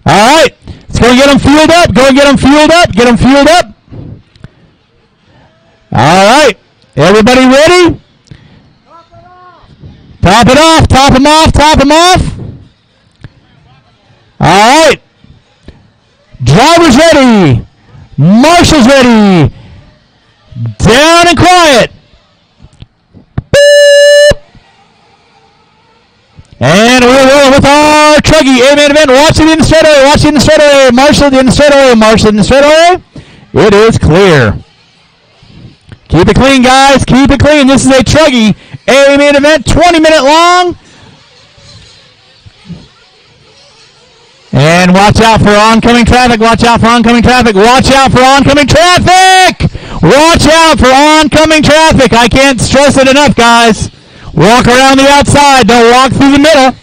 All right. Let's go get them fueled up. Go and get them fueled up. Get them fueled up. All right. Everybody ready? Top it off. Top them off. Top them off. All right. Driver's ready. Marshal's ready. Down and quiet. Beep. And we're rolling with our Truggy A-main event. Watch it in the straightaway. Watch it in the straightaway. Marshall in the straightaway. Marshall in the straightaway. It is clear. Keep it clean, guys. Keep it clean. This is a Truggy A-main event. 20-minute long. And watch out for oncoming traffic. Watch out for oncoming traffic. Watch out for oncoming traffic. Watch out for oncoming traffic. I can't stress it enough, guys. Walk around the outside. Don't walk through the middle.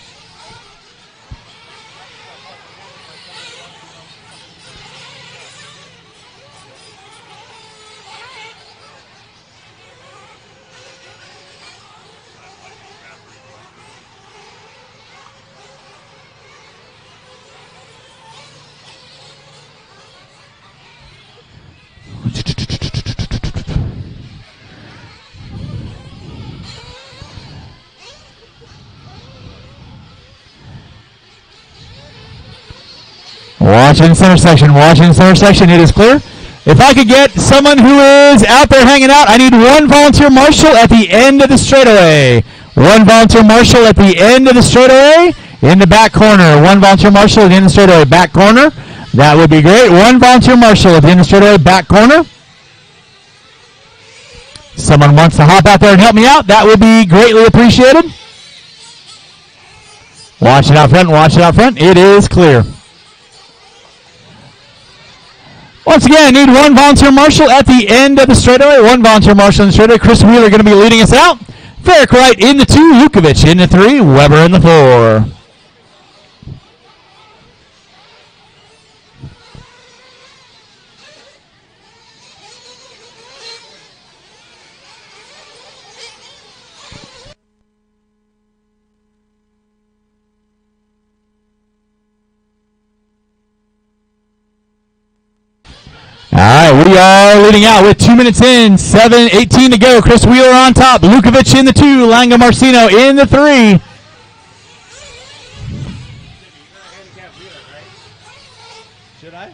Watch in center section. Watch in center section. It is clear. If I could get someone who is out there hanging out, I need one volunteer marshal at the end of the straightaway. One volunteer marshal at the end of the straightaway in the back corner. One volunteer marshal at the end of the straightaway back corner. That would be great. One volunteer marshal at the end of the straightaway back corner. Someone wants to hop out there and help me out. That would be greatly appreciated. Watch it out front. Watch it out front. It is clear. Once again, I need one volunteer marshal at the end of the straightaway. One volunteer marshal in the straightaway. Chris Wheeler going to be leading us out. Ferrick Wright in the 2, Lukovic in the 3, Weber in the 4. All right, we are leading out with 2 minutes in, 7:18 to go. Chris Wheeler on top, Lukovic in the 2, Langa Marcino in the 3. Should I?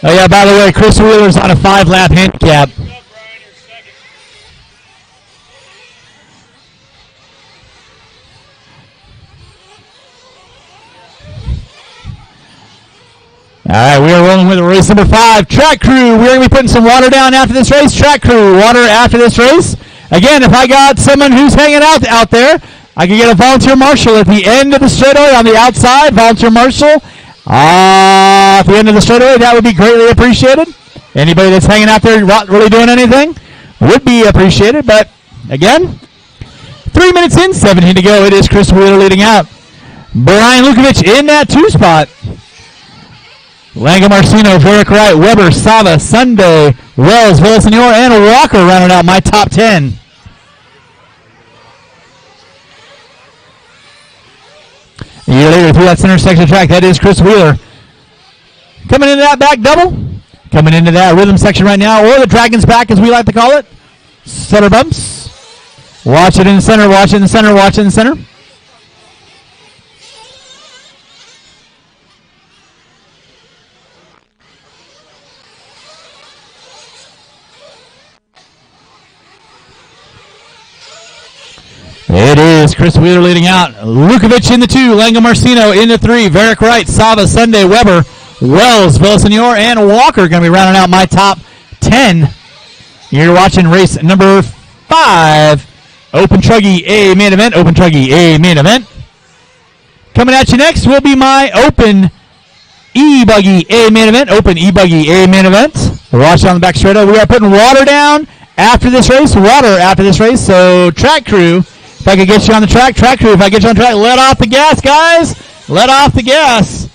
Oh yeah, by the way, Chris Wheeler's on a 5-lap handicap. All right, we are rolling with race number 5. Track crew, we're going to be putting some water down after this race. Track crew, water after this race. Again, if I got someone who's hanging out there, I can get a volunteer marshal at the end of the straightaway on the outside. Volunteer marshal at the end of the straightaway. That would be greatly appreciated. Anybody that's hanging out there not really doing anything would be appreciated. But again, 3 minutes in, 17 to go. It is Chris Wheeler leading out. Brian Lukovic in that 2 spot. Langa Marcino, Ferrick Wright, Weber, Sava, Sunday, Wells, Villasenor, and Walker rounding out my top 10. A year later through that center section track, that is Chris Wheeler. Coming into that back double. Coming into that rhythm section right now, or the Dragon's back as we like to call it. Center bumps. Watch it in the center, watch it in the center, watch it in the center. It is Chris Wheeler leading out. Lukovic in the 2, Langa Marcino in the 3, Ferrick Wright, Sava, Sunday, Weber, Wells, Villasenor, and Walker going to be rounding out my top 10. You're watching race number 5, Open Truggy A main event. Open Truggy A main event. Coming at you next will be my Open E-Buggy A main event. Open E-Buggy A main event. Watch on the back straight up. We are putting water down after this race. Water after this race. So track crew, if I could get you on the track. Track crew, if I get you on the track, let off the gas, guys. Let off the gas.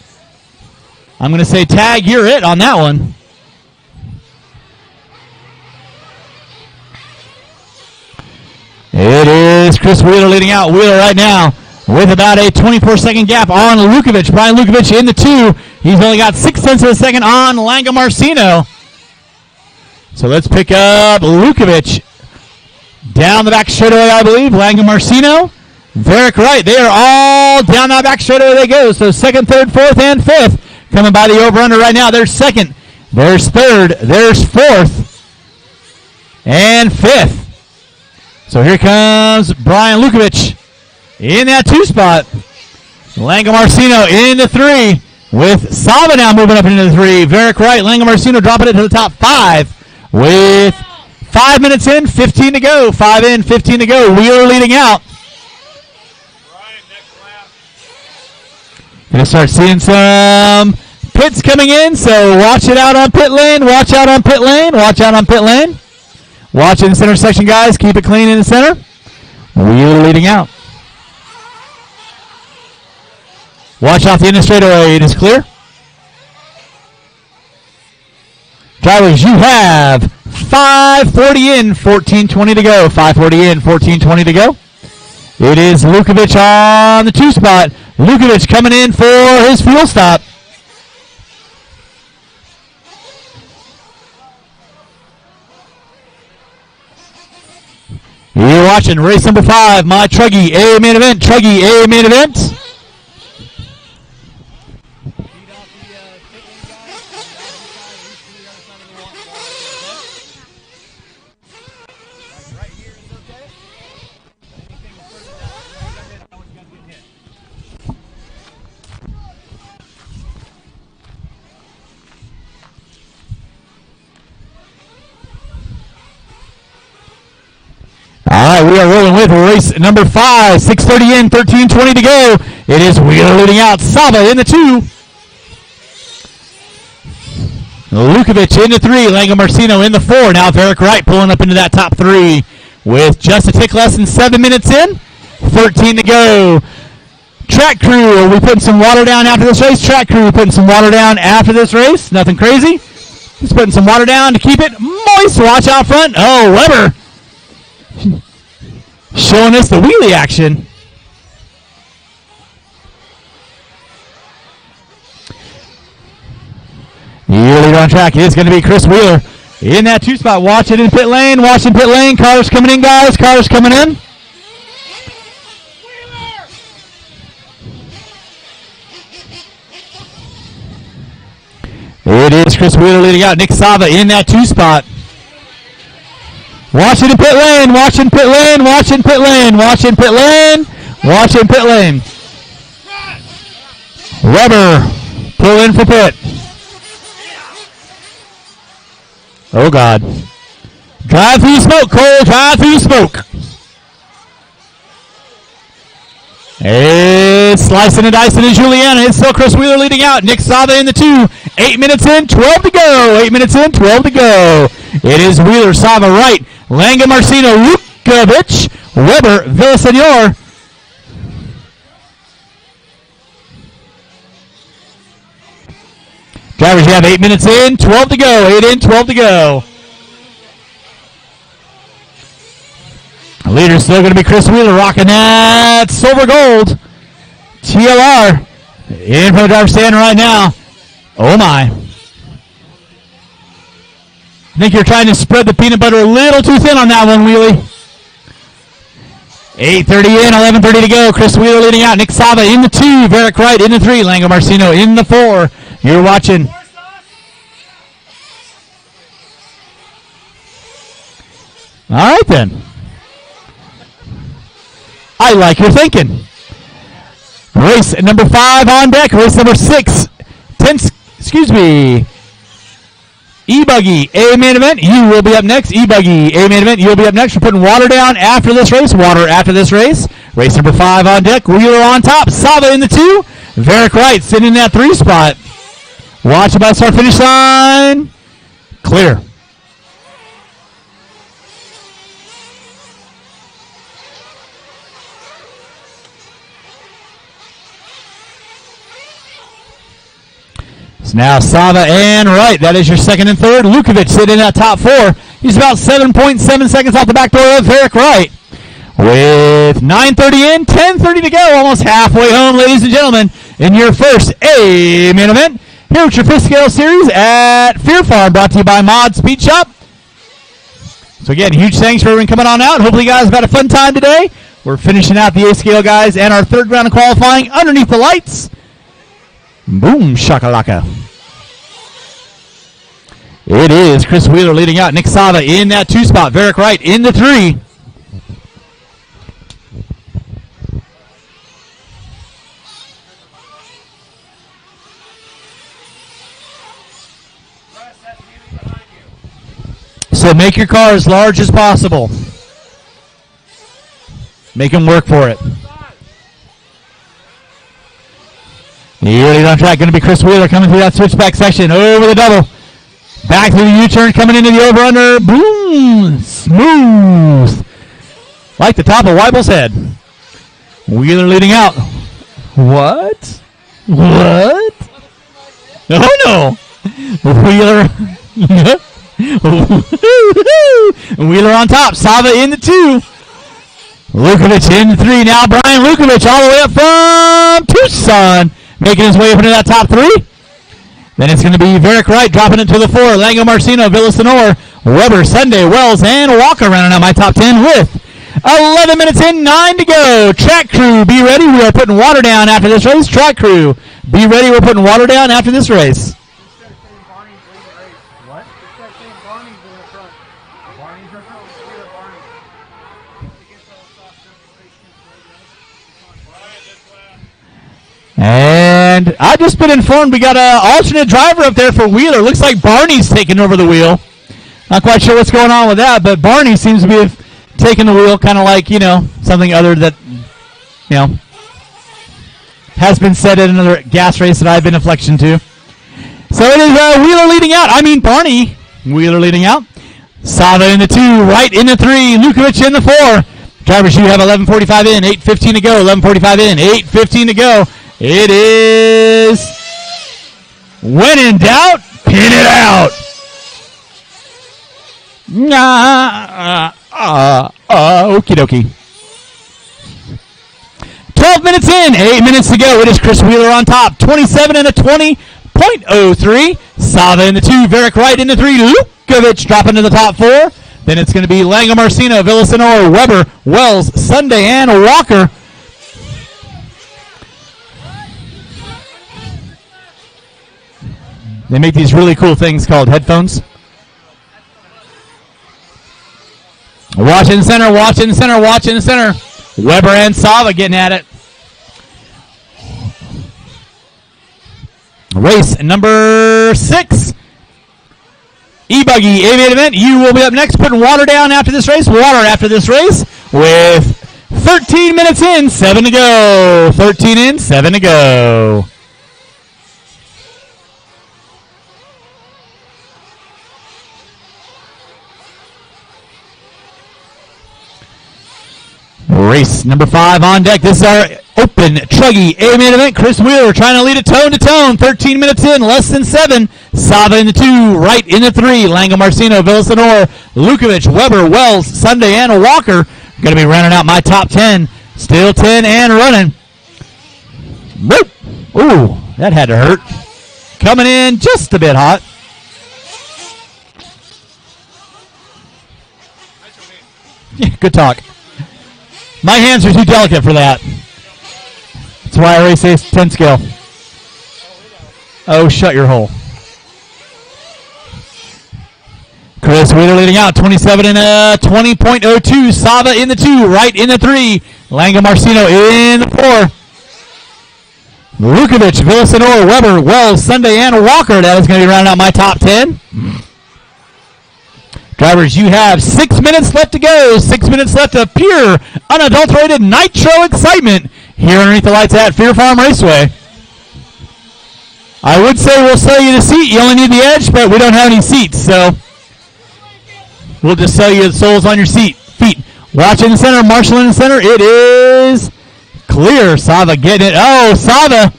I'm going to say tag, you're it on that one. It is Chris Wheeler leading out. Wheeler right now with about a 24-second gap on Lukovic. Brian Lukovic in the 2. He's only got 0.6 of a second on Langamarcino. So let's pick up Lukovic down the back straightaway, I believe. Langamarcino, Varick Wright. They are all down that back straightaway they go. So second, third, fourth, and fifth coming by the over-under right now. There's second, there's third, there's fourth, and fifth. So here comes Brian Lukovic in that 2 spot. Langamarcino in the 3 with Saba now moving up into the 3. Varick Wright, Langamarcino dropping it to the top 5 with 5 minutes in, 15 to go. 5 in, 15 to go. Wheeler leading out. Gonna start seeing some pits coming in, so watch it out on pit lane. Watch out on pit lane. Watch out on pit lane. Watch in the center section, guys. Keep it clean in the center. Wheeler leading out. Watch out the end of straightaway. It is clear. Drivers, you have 5:40 in, 14:20 to go. 5:40 in, 14:20 to go. It is Lukovic on the 2 spot. Lukovic coming in for his fuel stop. You're watching race number 5, my Truggy A main event. Truggy A main event. All right, we are rolling with race number 5. 6:30 in, 13:20 to go. It is Wheeler leading out. Saba in the 2. Lukovic in the 3. Langamarcino in the 4. Now Varick Wright pulling up into that top 3 with just a tick less than 7 minutes in. 13 to go. Track crew, are we putting some water down after this race? Track crew putting some water down after this race. Nothing crazy. Just putting some water down to keep it moist. Watch out front. Oh, Weber showing us the wheelie action. Your leader on track is going to be Chris Wheeler in that 2 spot. Watch it in pit lane. Watch in pit lane. Cars coming in, guys. Cars coming in. It is Chris Wheeler leading out. Nick Sava in that 2 spot. Watch it in pit lane. Watch in pit lane. Watch in pit lane. Watch in pit lane. Watch in pit lane. Weber pull in for pit. Oh, God. Drive through the smoke, Cole. Drive through the smoke. It's slicing and dicing in Juliana. It's still Chris Wheeler leading out. Nick Sava in the 2. 8 minutes in, 12 to go. 8 minutes in, 12 to go. It is Wheeler, Sava, Wright, Langamarcino, Lukovic, Weber, Villasenor. Drivers, you have 8 minutes in, 12 to go. 8 in, 12 to go. Leader still going to be Chris Wheeler rocking that silver gold. TLR in front of the driver's stand right now. Oh my. I think you're trying to spread the peanut butter a little too thin on that one, Wheelie. 8:30 in, 11:30 to go. Chris Wheeler leading out. Nick Sava in the 2. Varick Wright in the 3. Langamarcino in the 4. You're watching. All right, then. I like your thinking. Race number 5 on deck. Race number 6. E-Buggy, A main event. You will be up next. E-Buggy, A main event. You will be up next. We're putting water down after this race. Water after this race. Race number 5 on deck. Wheeler on top. Sava in the 2. Varick Wright sitting in that 3 spot. Watch about start finish line. Clear. It's now Sava and Wright. That is your second and third. Lukovic sitting in that top 4. He's about 7.7 seconds off the back door of Varick Wright. With 9:30 in, 10:30 to go, almost halfway home, ladies and gentlemen, in your first A main event here at your fifth scale series at Fear Farm, brought to you by Mod Speed Shop. So again, huge thanks for everyone coming on out. Hopefully you guys have had a fun time today. We're finishing out the A scale, guys, and our third round of qualifying underneath the lights. Boom shakalaka. It is Chris Wheeler leading out. Nick Sava in that 2 spot. Varick Wright in the 3. So make your car as large as possible. Make them work for it. Nearly on track. Going to be Chris Wheeler coming through that switchback section. Over the double. Back through the U-turn. Coming into the over-under. Boom. Smooth. Like the top of Weibel's head. Wheeler leading out. What? What? Oh, no. Wheeler. Wheeler on top. Sava in the 2. Lukovic in the 3. Now Brian Lukovic all the way up from Tucson, making his way up into that top 3. Then it's going to be Varick Wright dropping it to the 4. Lango Marcino, Villasenor, Weber, Sunday, Wells, and Walker rounding out my top 10 with 11 minutes in, 9 to go. Track crew, be ready. We are putting water down after this race. Track crew, be ready. We're putting water down after this race. And I've just been informed we got an alternate driver up there for Wheeler. Looks like Barney's taking over the wheel. Not quite sure what's going on with that, but Barney seems to be taking the wheel, kind of like, something other that, has been said in another gas race that I've been afflection to. So it is Wheeler leading out. Barney Wheeler leading out. Sava in the 2, Wright in the 3, Lukovic in the 4. Drivers, you have 11:45 in, 8:15 to go, 11:45 in, 8:15 to go. It is, when in doubt, pin it out. Okie dokie. 12 minutes in, 8 minutes to go. It is Chris Wheeler on top, 27 and a 20.03. Sava in the 2, Varick Wright in the 3, Lukovic dropping to the top 4. Then it's going to be Lango Marcino, Villasenor, Weber, Wells, Sunday, and Walker. They make these really cool things called headphones. Watch in the center, watch in the center, watch in the center. Weber and Sava getting at it. Race number 6. E-Buggy A-Main event. You will be up next putting water down after this race. Water after this race with 13 minutes in, 7 to go. 13 in, 7 to go. Race number 5 on deck. This is our open Truggy A-Main event. Chris Wheeler trying to lead it tone to tone. 13 minutes in, less than 7. Sava in the 2, Wright in the 3. Lango Marcino, Villasenor, Lukovic, Weber, Wells, Sunday, and Walker. Going to be rounding out my top 10. Still 10 and running. Whoop. Ooh, that had to hurt. Coming in just a bit hot. Yeah, good talk. My hands are too delicate for that. That's why I race a 10 scale. Oh, shut your hole. Chris Wheeler leading out, 27 and a 20.02. Sava in the 2, Wright in the 3. Lango Marcino in the 4. Lukovic, Villasenor, Weber, Wells, Sunday, and Walker. That is going to be rounding out my top 10. Drivers, you have 6 minutes left to go. 6 minutes left of pure, unadulterated nitro excitement here underneath the lights at Fear Farm Raceway. I would say we'll sell you the seat. You only need the edge, but we don't have any seats, so we'll just sell you the soles on your feet. Watch in the center, Marshall in the center. It is clear. Sava getting it. Oh, Sava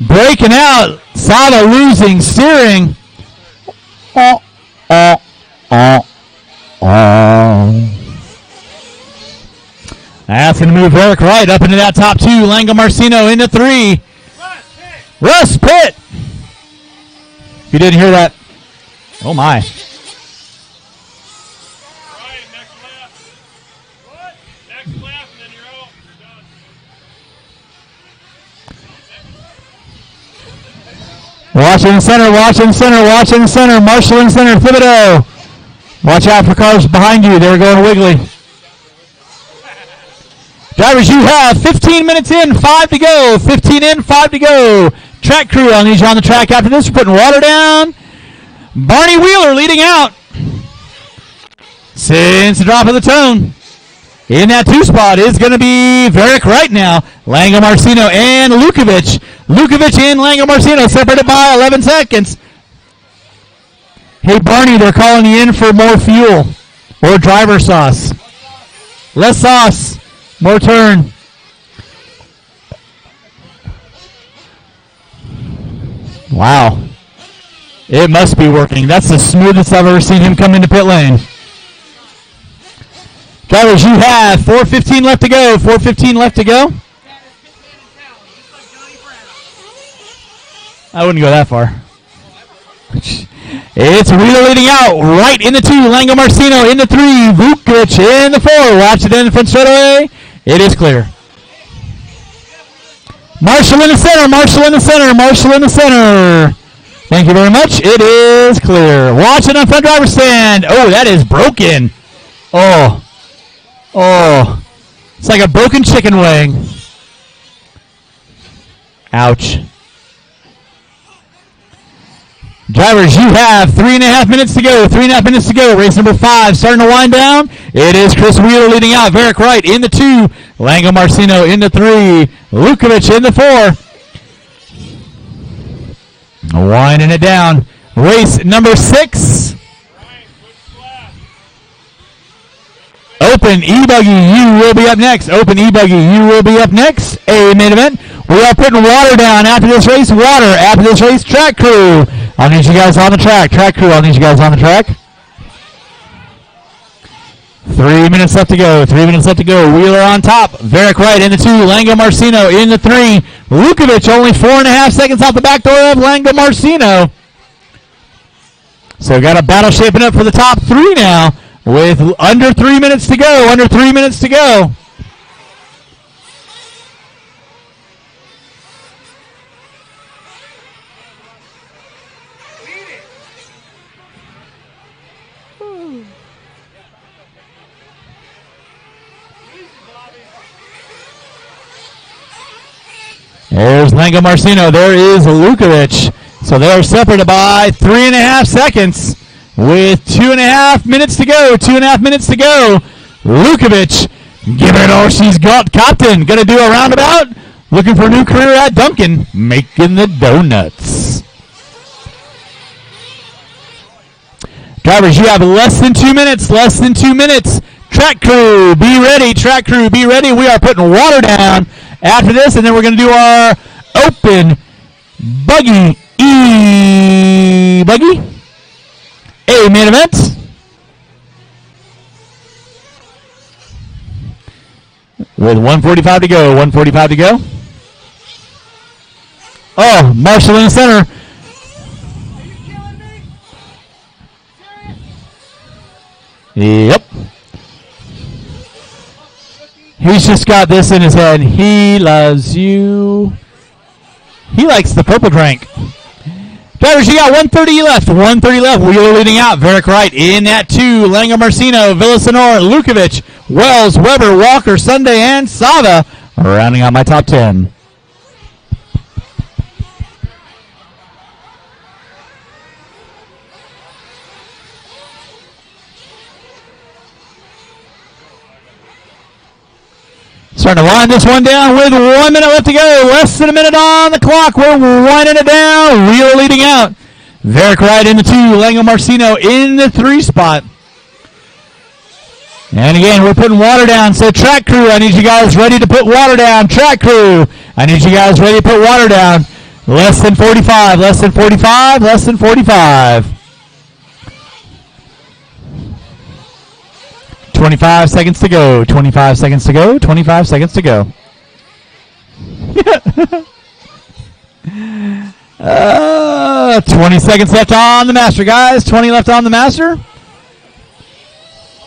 breaking out. Sava losing steering. That's going to move Eric Wright up into that top 2. Lango Marcino into 3. Russ Pitt. If you didn't hear that, oh my. Watch in center, watch in center, watch in center. Marshall in center, Thibodeau. Watch out for cars behind you. They're going wiggly. Drivers, you have 15 minutes in, 5 to go. 15 in, 5 to go. Track crew, I'll need you on the track after this. We're putting water down. Barney Wheeler leading out. Since the drop of the tone. In that 2 spot is going to be Varick Wright now. Lango Marcino and Lukovic. Lukovic and Lango Marcino separated by 11 seconds. Hey, Barney, they're calling you in for more fuel or driver sauce. Less sauce, more turn. Wow. It must be working. That's the smoothest I've ever seen him come into pit lane. Drivers, you have 4:15 left to go. 4:15 left to go. I wouldn't go that far. It's Wheeler leading out. Right in the 2. Lango Marcino in the 3. Vukic in the 4. Watch it in the front straightaway. It is clear. Marshall in the center. Marshall in the center. Marshall in the center. Thank you very much. It is clear. Watch it on front driver's stand. Oh, that is broken. Oh. Oh. It's like a broken chicken wing. Ouch. Drivers, you have 3.5 minutes to go. 3.5 minutes to go. Race number 5 starting to wind down. It is Chris Wheeler leading out. Varick Wright in the 2. Lango Marcino in the 3. Lukovic in the 4. Winding it down. Race number 6. Open E-Buggy, you will be up next. Open E-Buggy, you will be up next. A main event. We are putting water down after this race. Water after this race. Track crew. I'll need you guys on the track. Track crew, I'll need you guys on the track. 3 minutes left to go. 3 minutes left to go. Wheeler on top. Varick Wright in the 2. Lango Marcino in the 3. Lukovic only 4.5 seconds off the back door of Lango Marcino. So got a battle shaping up for the top 3 now with under 3 minutes to go. Under 3 minutes to go. There's Lango Marcino. There is Lukovic. So they're separated by 3.5 seconds with 2.5 minutes to go. 2.5 minutes to go. Lukovic, give it all she's got. Captain, going to do a roundabout. Looking for a new career at Duncan. Making the donuts. Drivers, you have less than 2 minutes. Less than 2 minutes. Track crew, be ready. Track crew, be ready. We are putting water down after this, and then we're going to do our open buggy E-Buggy. A main event. With 1:45 to go. 1:45 to go. Oh, Marshall in the center. Yep. He's just got this in his head. He loves you. He likes the purple drink. Drivers, you got 1:30 left. 1:30 left. Wheeler leading out. Varick Wright in at 2. Lango Marcino, Villasenor, Lukovic, Wells, Weber, Walker, Sunday, and Sava. Rounding out my top 10. Starting to wind this one down with 1 minute left to go. Less than a minute on the clock. We're winding it down. Wheeler leading out. Varick Wright in the 2. Lango Marcino in the 3 spot. And again, we're putting water down. So track crew, I need you guys ready to put water down. Track crew, I need you guys ready to put water down. Less than 45. Less than 45. Less than 45. 25 seconds to go. 25 seconds to go. 25 seconds to go. 20 seconds left on the master, guys. 20 left on the master.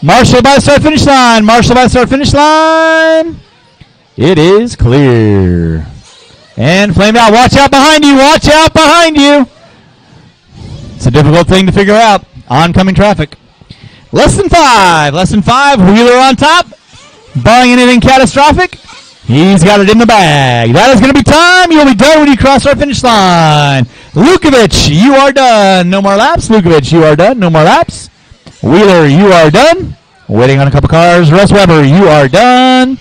Marshall by the start finish line. Marshall by the start finish line. It is clear. And flamed out. Watch out behind you. Watch out behind you. It's a difficult thing to figure out. Oncoming traffic. Less than 5. Less than 5. Wheeler on top. Barring anything catastrophic, he's got it in the bag. That is going to be time. You'll be done when you cross our finish line. Lukovic, you are done. No more laps. Lukovic, you are done. No more laps. Wheeler, you are done. Waiting on a couple cars. Russ Weber, you are done.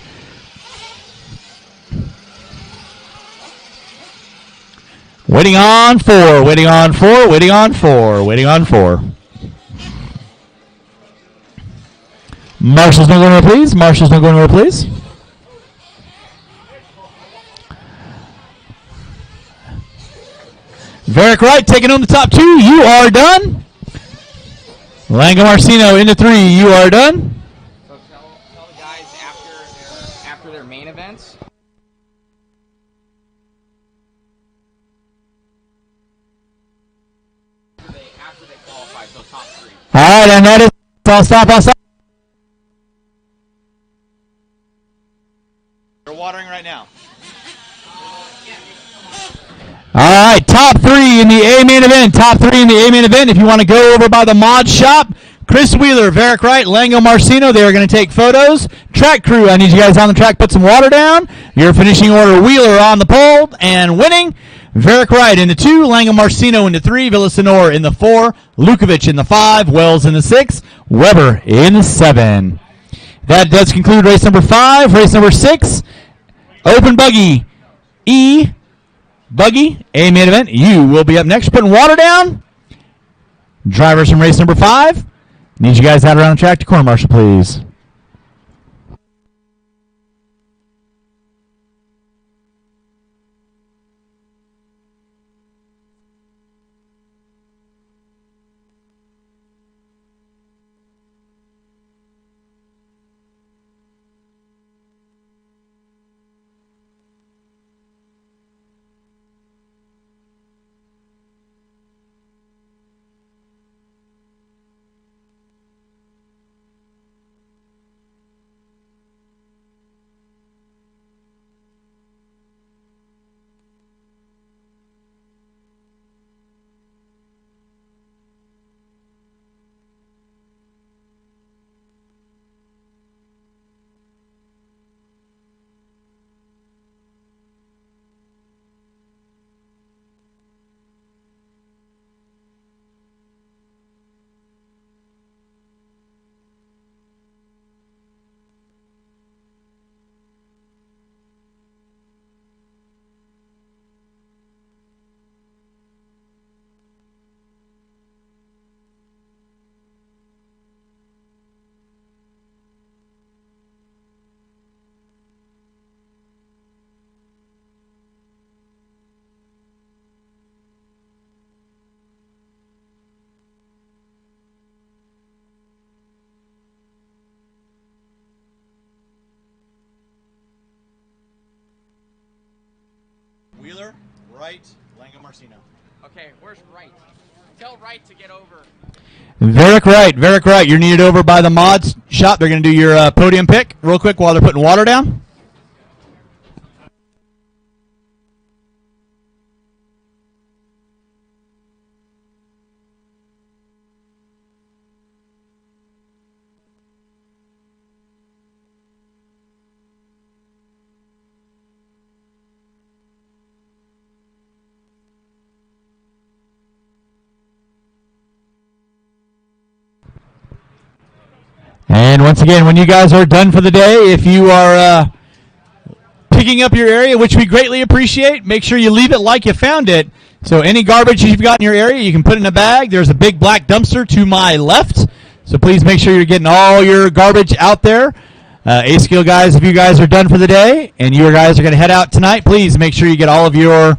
Waiting on 4. Waiting on 4. Waiting on 4. Waiting on 4. Marshall's no going to please. Marshall's no going to please. Varick Wright taking home the top 2. You are done. Lango Marcino into 3. You are done. So tell the guys after their main events. After they qualify, so top 3. All right, and that is all stop. All stop. They're watering right now. All right, top 3 in the A main event. Top 3 in the A main event. If you want to go over by the mod shop, Chris Wheeler, Varick Wright, Lango Marcino, they are going to take photos. Track crew, I need you guys on the track, put some water down. Your finishing order, Wheeler on the pole and winning. Varick Wright in the 2, Lango Marcino in the 3, Villasenor in the 4, Lukovic in the 5, Wells in the 6, Weber in the 7. That does conclude race number 5. Race number 6, Open Buggy E. Buggy, A main event. You will be up next. Putting water down. Drivers from race number 5. Need you guys out around the track to corner marshal, please. Wheeler, Wright, Lango Marcino. Okay, where's Wright? Tell Wright to get over. Varick Wright, you're needed over by the mods shop. They're going to do your podium pick real quick while they're putting water down. And once again, when you guys are done for the day, if you are picking up your area, which we greatly appreciate, make sure you leave it like you found it. So any garbage you've got in your area, you can put in a bag. There's a big black dumpster to my left. So please make sure you're getting all your garbage out there. A-Skill guys, if you guys are done for the day and you guys are going to head out tonight, please make sure you get all of your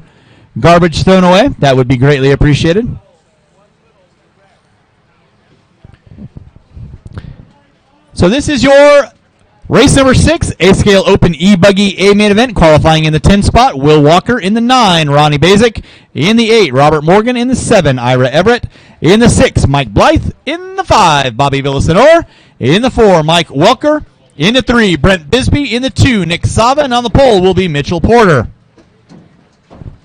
garbage thrown away. That would be greatly appreciated. So this is your race number 6, A-Scale Open E-Buggy A main event. Qualifying in the 10 spot, Will Walker. In the 9, Ronnie Basic. In the 8, Robert Morgan. In the 7, Ira Everett. In the 6, Mike Blythe. In the 5, Bobby Villasenor. In the 4, Mike Welker. In the 3, Brent Bisbee. In the 2, Nick Sava. And on the pole will be Mitchell Porter.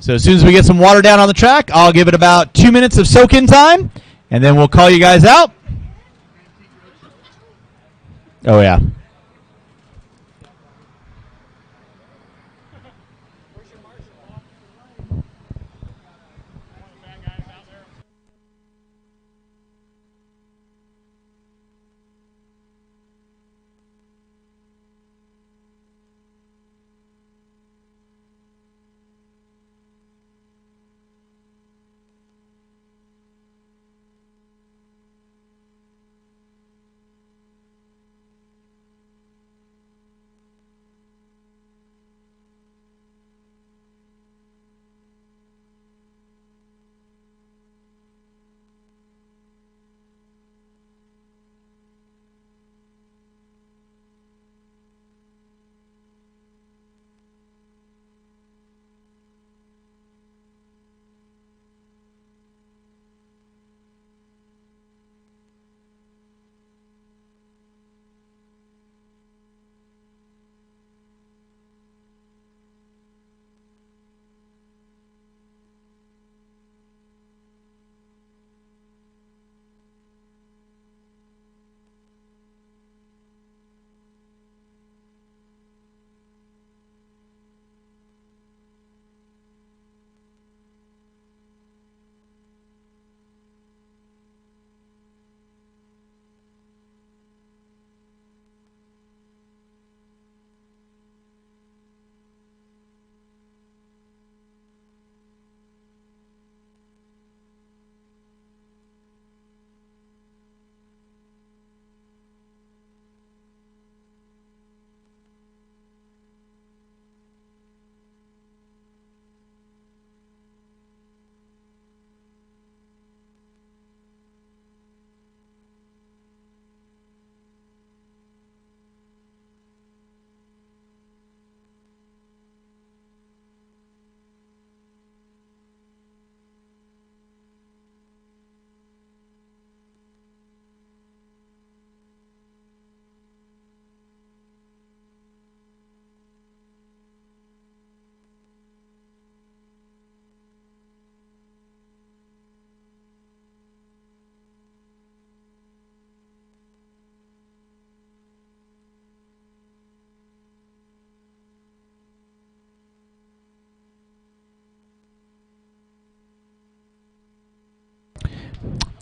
So as soon as we get some water down on the track, I'll give it about 2 minutes of soak-in time, and then we'll call you guys out. Oh, yeah.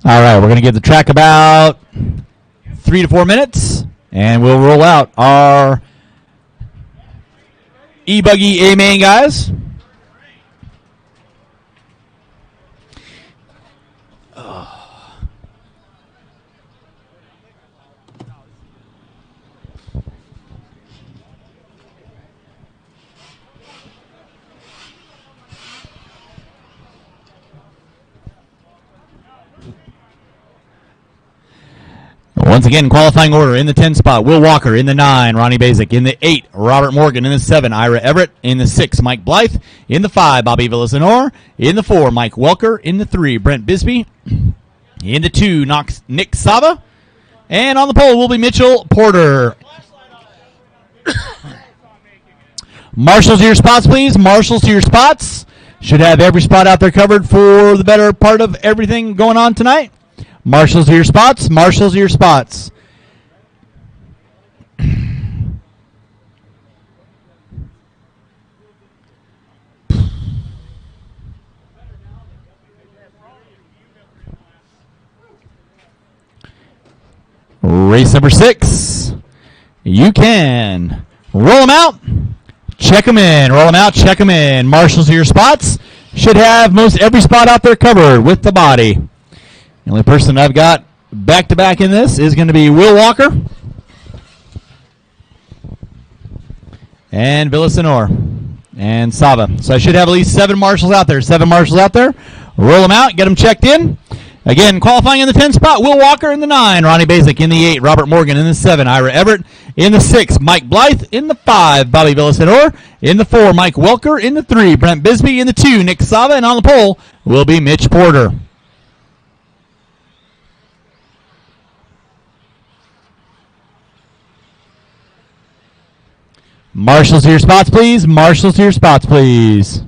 All right, we're going to give the track about 3 to 4 minutes, and we'll roll out our E-Buggy A-Main guys. Once again, qualifying order in the 10 spot, Will Walker. In the 9, Ronnie Basic. In the 8, Robert Morgan. In the 7, Ira Everett. In the 6, Mike Blythe. In the 5, Bobby Villasenor. In the 4, Mike Welker. In the 3, Brent Bisbee. In the 2, Nick Sava. And on the pole will be Mitchell Porter. Marshals to your spots, please. Marshals to your spots. Should have every spot out there covered for the better part of everything going on tonight. Marshals to your spots. Marshals to your spots. Race number 6. You can roll them out, check them in. Roll them out, check them in. Marshals to your spots. Should have most every spot out there covered with the body. The only person I've got back-to-back in this is going to be Will Walker and Villasenor and Sava. So I should have at least 7 marshals out there. 7 marshals out there. Roll them out, get them checked in. Again, qualifying in the 10 spot, Will Walker in the 9, Ronnie Basic in the 8, Robert Morgan in the 7, Ira Everett in the 6, Mike Blythe in the 5, Bobby Villasenor in the 4, Mike Welker in the 3, Brent Bisbee in the 2, Nick Sava, and on the pole will be Mitch Porter. Marshals to your spots, please. Marshals to your spots, please.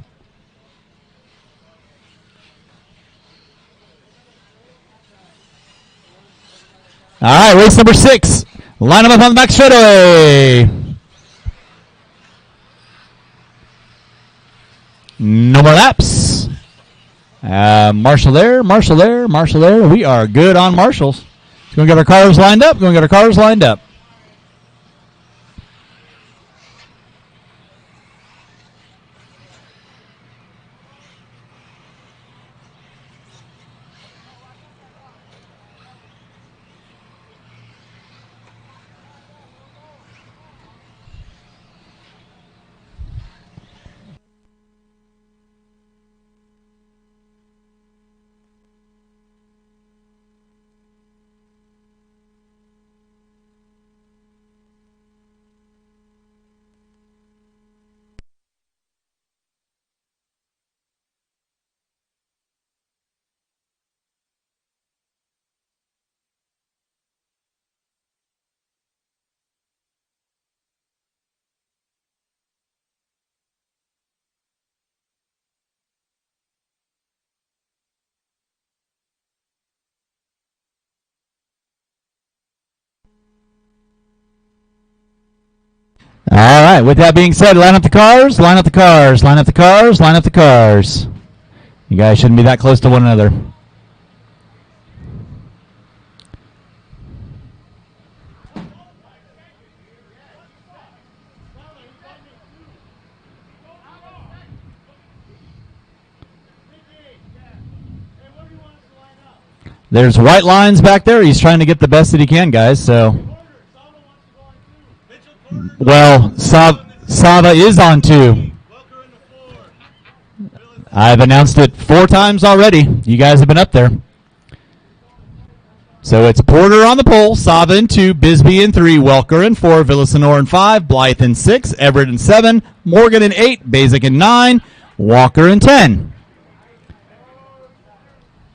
All right, race number 6. Line them up on the back straightaway. No more laps. Marshall there, Marshall there, Marshall there. We are good on marshals. Going to get our cars lined up. Going to get our cars lined up. All right, with that being said, line up the cars, line up the cars, line up the cars, line up the cars. You guys shouldn't be that close to one another. There's white lines back there. He's trying to get the best that he can, guys, so. Well, Sava is on 2. I've announced it 4 times already. You guys have been up there. So it's Porter on the pole, Sava in 2, Bisbee in 3, Welker in 4, Villasenor in 5, Blythe in 6, Everett in 7, Morgan in 8, Basic in 9, Walker in 10.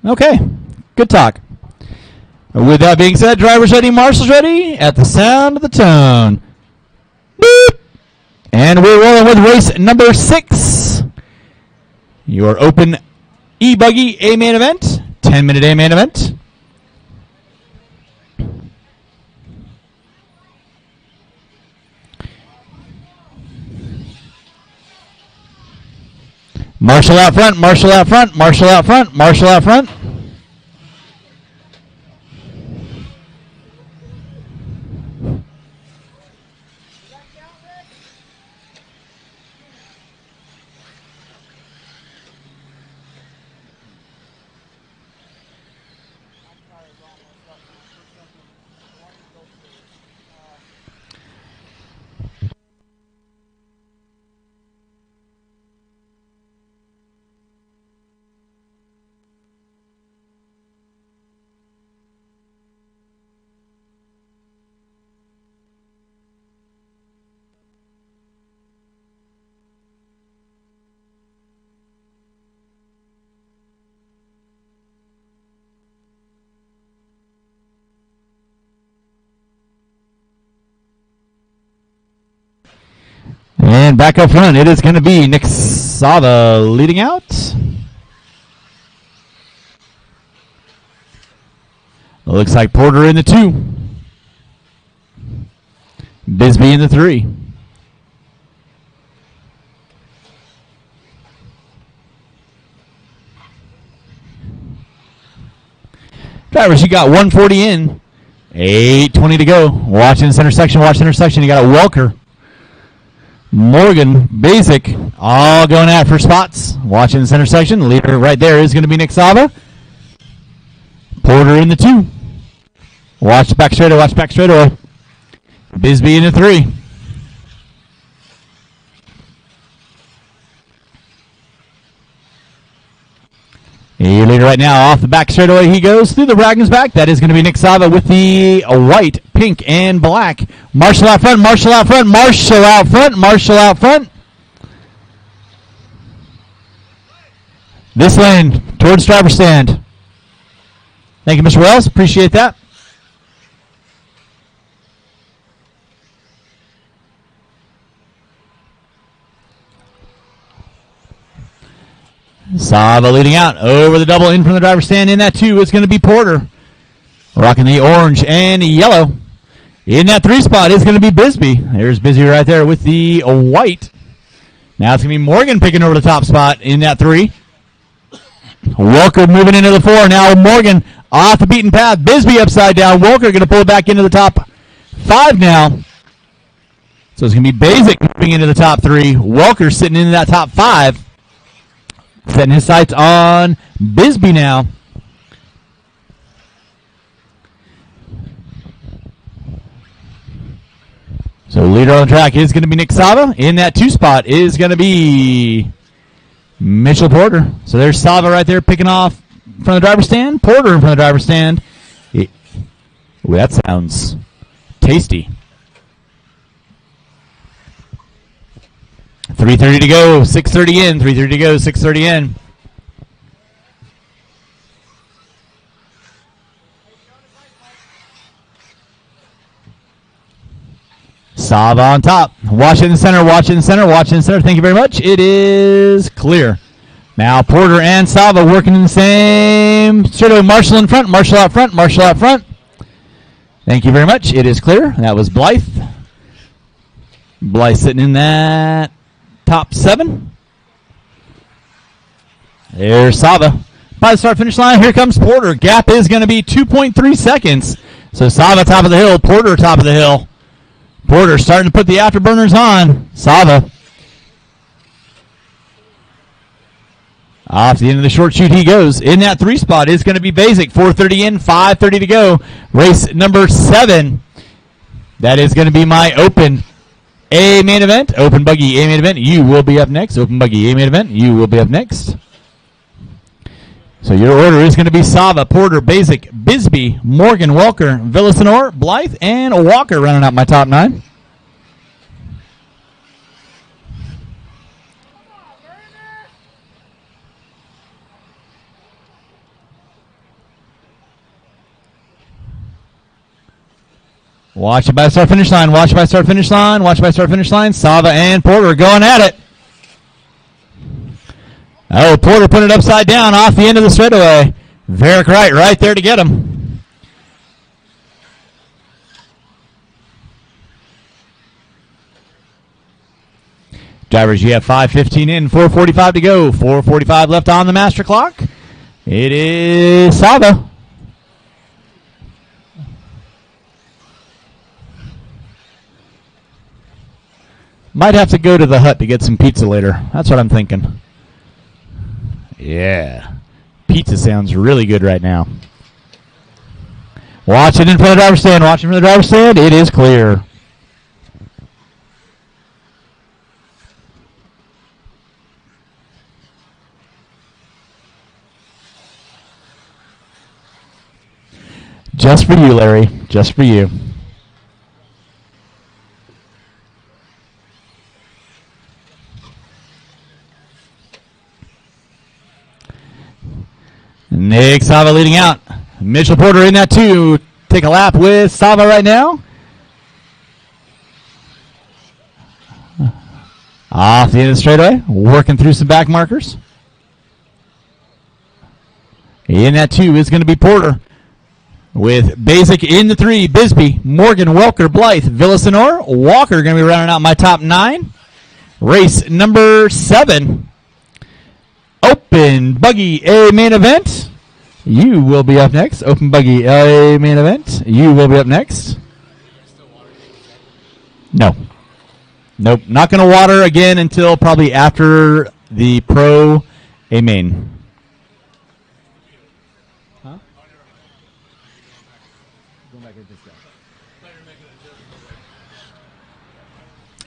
Okay, good talk. With that being said, drivers ready, marshals ready, at the sound of the tone. Boop. And we're rolling with race number 6. Your open e-buggy A-main event, 10-minute A-main event. Marshall out front, Marshall out front, Marshall out front, Marshall out front. And back up front, it is going to be Nick Sava leading out. Looks like Porter in the 2. Bisbee in the 3. Drivers, you got 140 in, 8:20 to go. Watching this intersection, watch the intersection. You got a Welker, Morgan, Basic, all going at for spots. Watching this intersection. Leader right there is going to be Nick Sava. Porter in the 2. Watch back straightaway, watch back straightaway. Bisbee in the 3. Your leader right now off the back straightaway. He goes through the wagons back. That is going to be Nick Sava with the white, pink, and black. Marshall out front. Marshall out front. Marshall out front. Marshall out front. This lane towards driver's stand. Thank you, Mr. Wells. Appreciate that. Sava leading out over the double in from the driver's stand. In that 2 is going to be Porter. Rocking the orange and yellow. In that 3 spot is going to be Bisbee. There's Bisbee right there with the white. Now it's going to be Morgan picking over the top spot in that 3. Walker moving into the 4. Now Morgan off the beaten path. Bisbee upside down. Walker going to pull it back into the top 5 now. So it's going to be Basic moving into the top 3. Walker sitting in that top 5. Setting his sights on Bisbee now. So leader on the track is going to be Nick Sava. In that 2 spot is going to be Mitchell Porter. So there's Sava right there picking off from the driver's stand. Porter in front of the driver's stand. Ooh, that sounds tasty. 3:30 to go, 6:30 in. 3:30 to go, 6:30 in. Sava on top. Watch it in the center, watch it in the center, watch it in the center. Thank you very much. It is clear. Now Porter and Sava working in the same straightaway. Marshall in front, Marshall out front, Marshall out front. Thank you very much. It is clear. That was Blythe. Blythe sitting in that top 7. There's Sava. By the start finish line, here comes Porter. Gap is going to be 2.3 seconds. So Sava top of the hill, Porter top of the hill. Porter starting to put the afterburners on. Sava. Off the end of the short chute he goes. In that 3 spot is going to be Basic. 4:30 in, 5:30 to go. Race number 7. That is going to be my open A main event. Open buggy A main event. You will be up next. Open buggy A main event. You will be up next. So your order is going to be Sava, Porter, Basic, Bisbee, Morgan, Walker, Villasenor, Blythe, and Walker running out my top 9. Watch it by start finish line. Watch it by start finish line. Watch it by start finish line. Sava and Porter going at it. Oh, Porter put it upside down off the end of the straightaway. Varick right there to get him. Drivers, you have 5:15 in, 4:45 to go. 4:45 left on the master clock. It is Sava. Might have to go to the hut to get some pizza later. That's what I'm thinking. Yeah. Pizza sounds really good right now. Watch it in front of the driver's stand. Watch it from the driver's stand. It is clear. Just for you, Larry. Just for you. Nick Sava leading out. Mitchell Porter in that 2. Take a lap with Sava right now. Off the end of the straightaway. Working through some back markers. In that 2 is going to be Porter. With Basic in the 3. Bisbee, Morgan, Welker, Blythe, Villasenor, Walker going to be rounding out my top 9. Race number 7. Open Buggy A main event. You will be up next. Open Buggy A main event. You will be up next. No. Nope. Not going to water again until probably after the Pro A main. Huh?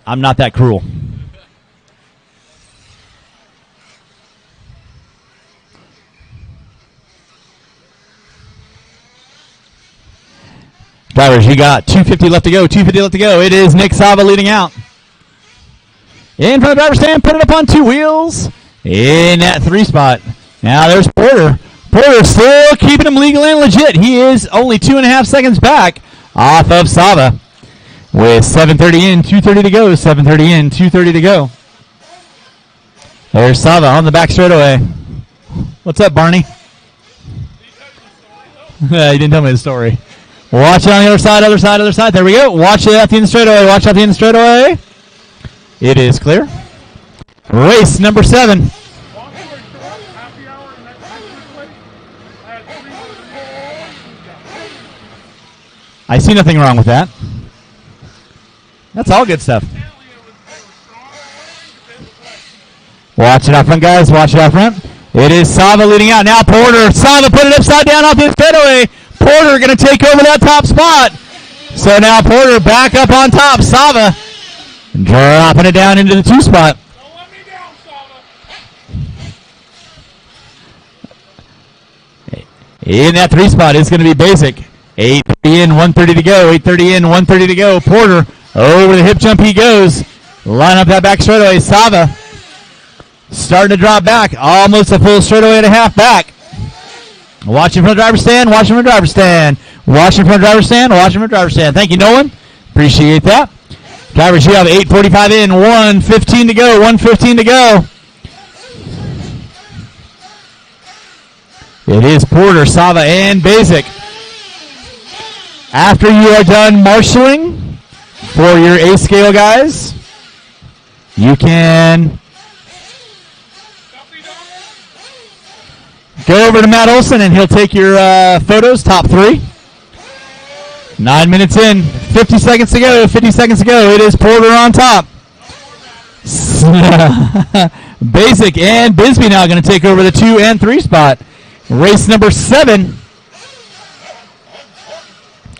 I'm not that cruel. Drivers, you got 250 left to go. 250 left to go. It is Nick Sava leading out. In from the driver's stand, put it up on 2 wheels. In that 3 spot. Now there's Porter. Porter still keeping him legal and legit. He is only 2.5 seconds back off of Sava. With 7:30 in, 2:30 to go. 7:30 in, 2:30 to go. There's Sava on the back straightaway. What's up, Barney? He didn't tell me the story. Watch it on the other side, other side, other side. There we go. Watch it at the end of the straightaway. Watch out the end of the straightaway. It is clear. Race number 7. I see nothing wrong with that. That's all good stuff. Watch it out front, guys. Watch it out front. It is Sava leading out. Now Porter. Sava put it upside down off the straightaway. Porter going to take over that top spot. So now Porter back up on top. Sava dropping it down into the 2 spot. Don't let me down, Sava. In that 3 spot is going to be Basic. 8:30 in, 1:30 to go. 8:30 in, 1:30 to go. Porter over the hip jump he goes. Line up that back straightaway. Sava starting to drop back. Almost a full straightaway and a half back. Watching from the driver's stand. Watching from the driver's stand. Watching from the driver's stand. Watching from the driver's stand. Thank you, Nolan. Appreciate that. Drivers, you have 8:45 in, 1:15 to go. 1:15 to go. It is Porter, Sava, and Basic. After you are done marshaling for your A scale guys, you can go over to Matt Olson and he'll take your photos, top 3. 9 minutes in, 50 seconds to go, 50 seconds to go. It is Porter on top. Basic and Bisbee now going to take over the 2 and 3 spot. Race number 7.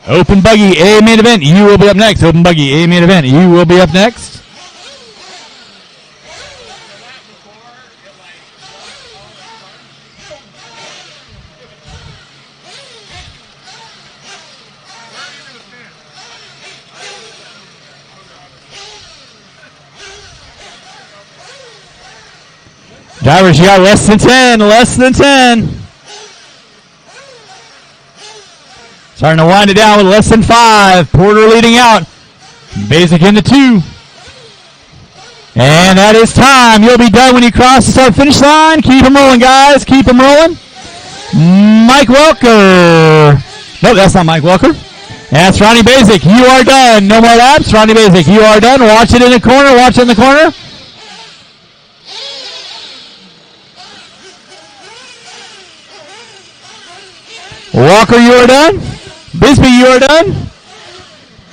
Open Buggy, A main event, you will be up next. Open Buggy, A main event, you will be up next. Drivers, you got less than 10, less than 10. Starting to wind it down with less than 5. Porter leading out. Basic into 2. And that is time. You'll be done when you cross the start-finish line. Keep them rolling, guys. Keep them rolling. Mike Welker. Nope, that's not Mike Welker. That's Ronnie Basic. You are done. No more laps. Ronnie Basic, you are done. Watch it in the corner. Watch it in the corner. Walker, you are done. Bisbee, you are done.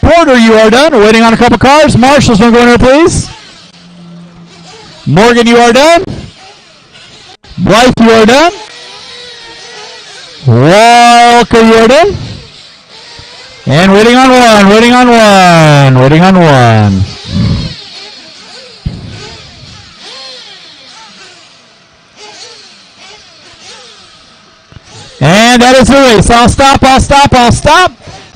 Porter, you are done. We're waiting on a couple cars. Marshall's going to go in here, please. Morgan, you are done. Blythe, you are done. Walker, you are done. And waiting on 1, waiting on 1, waiting on 1. And that is the race. I'll stop, I'll stop, I'll stop.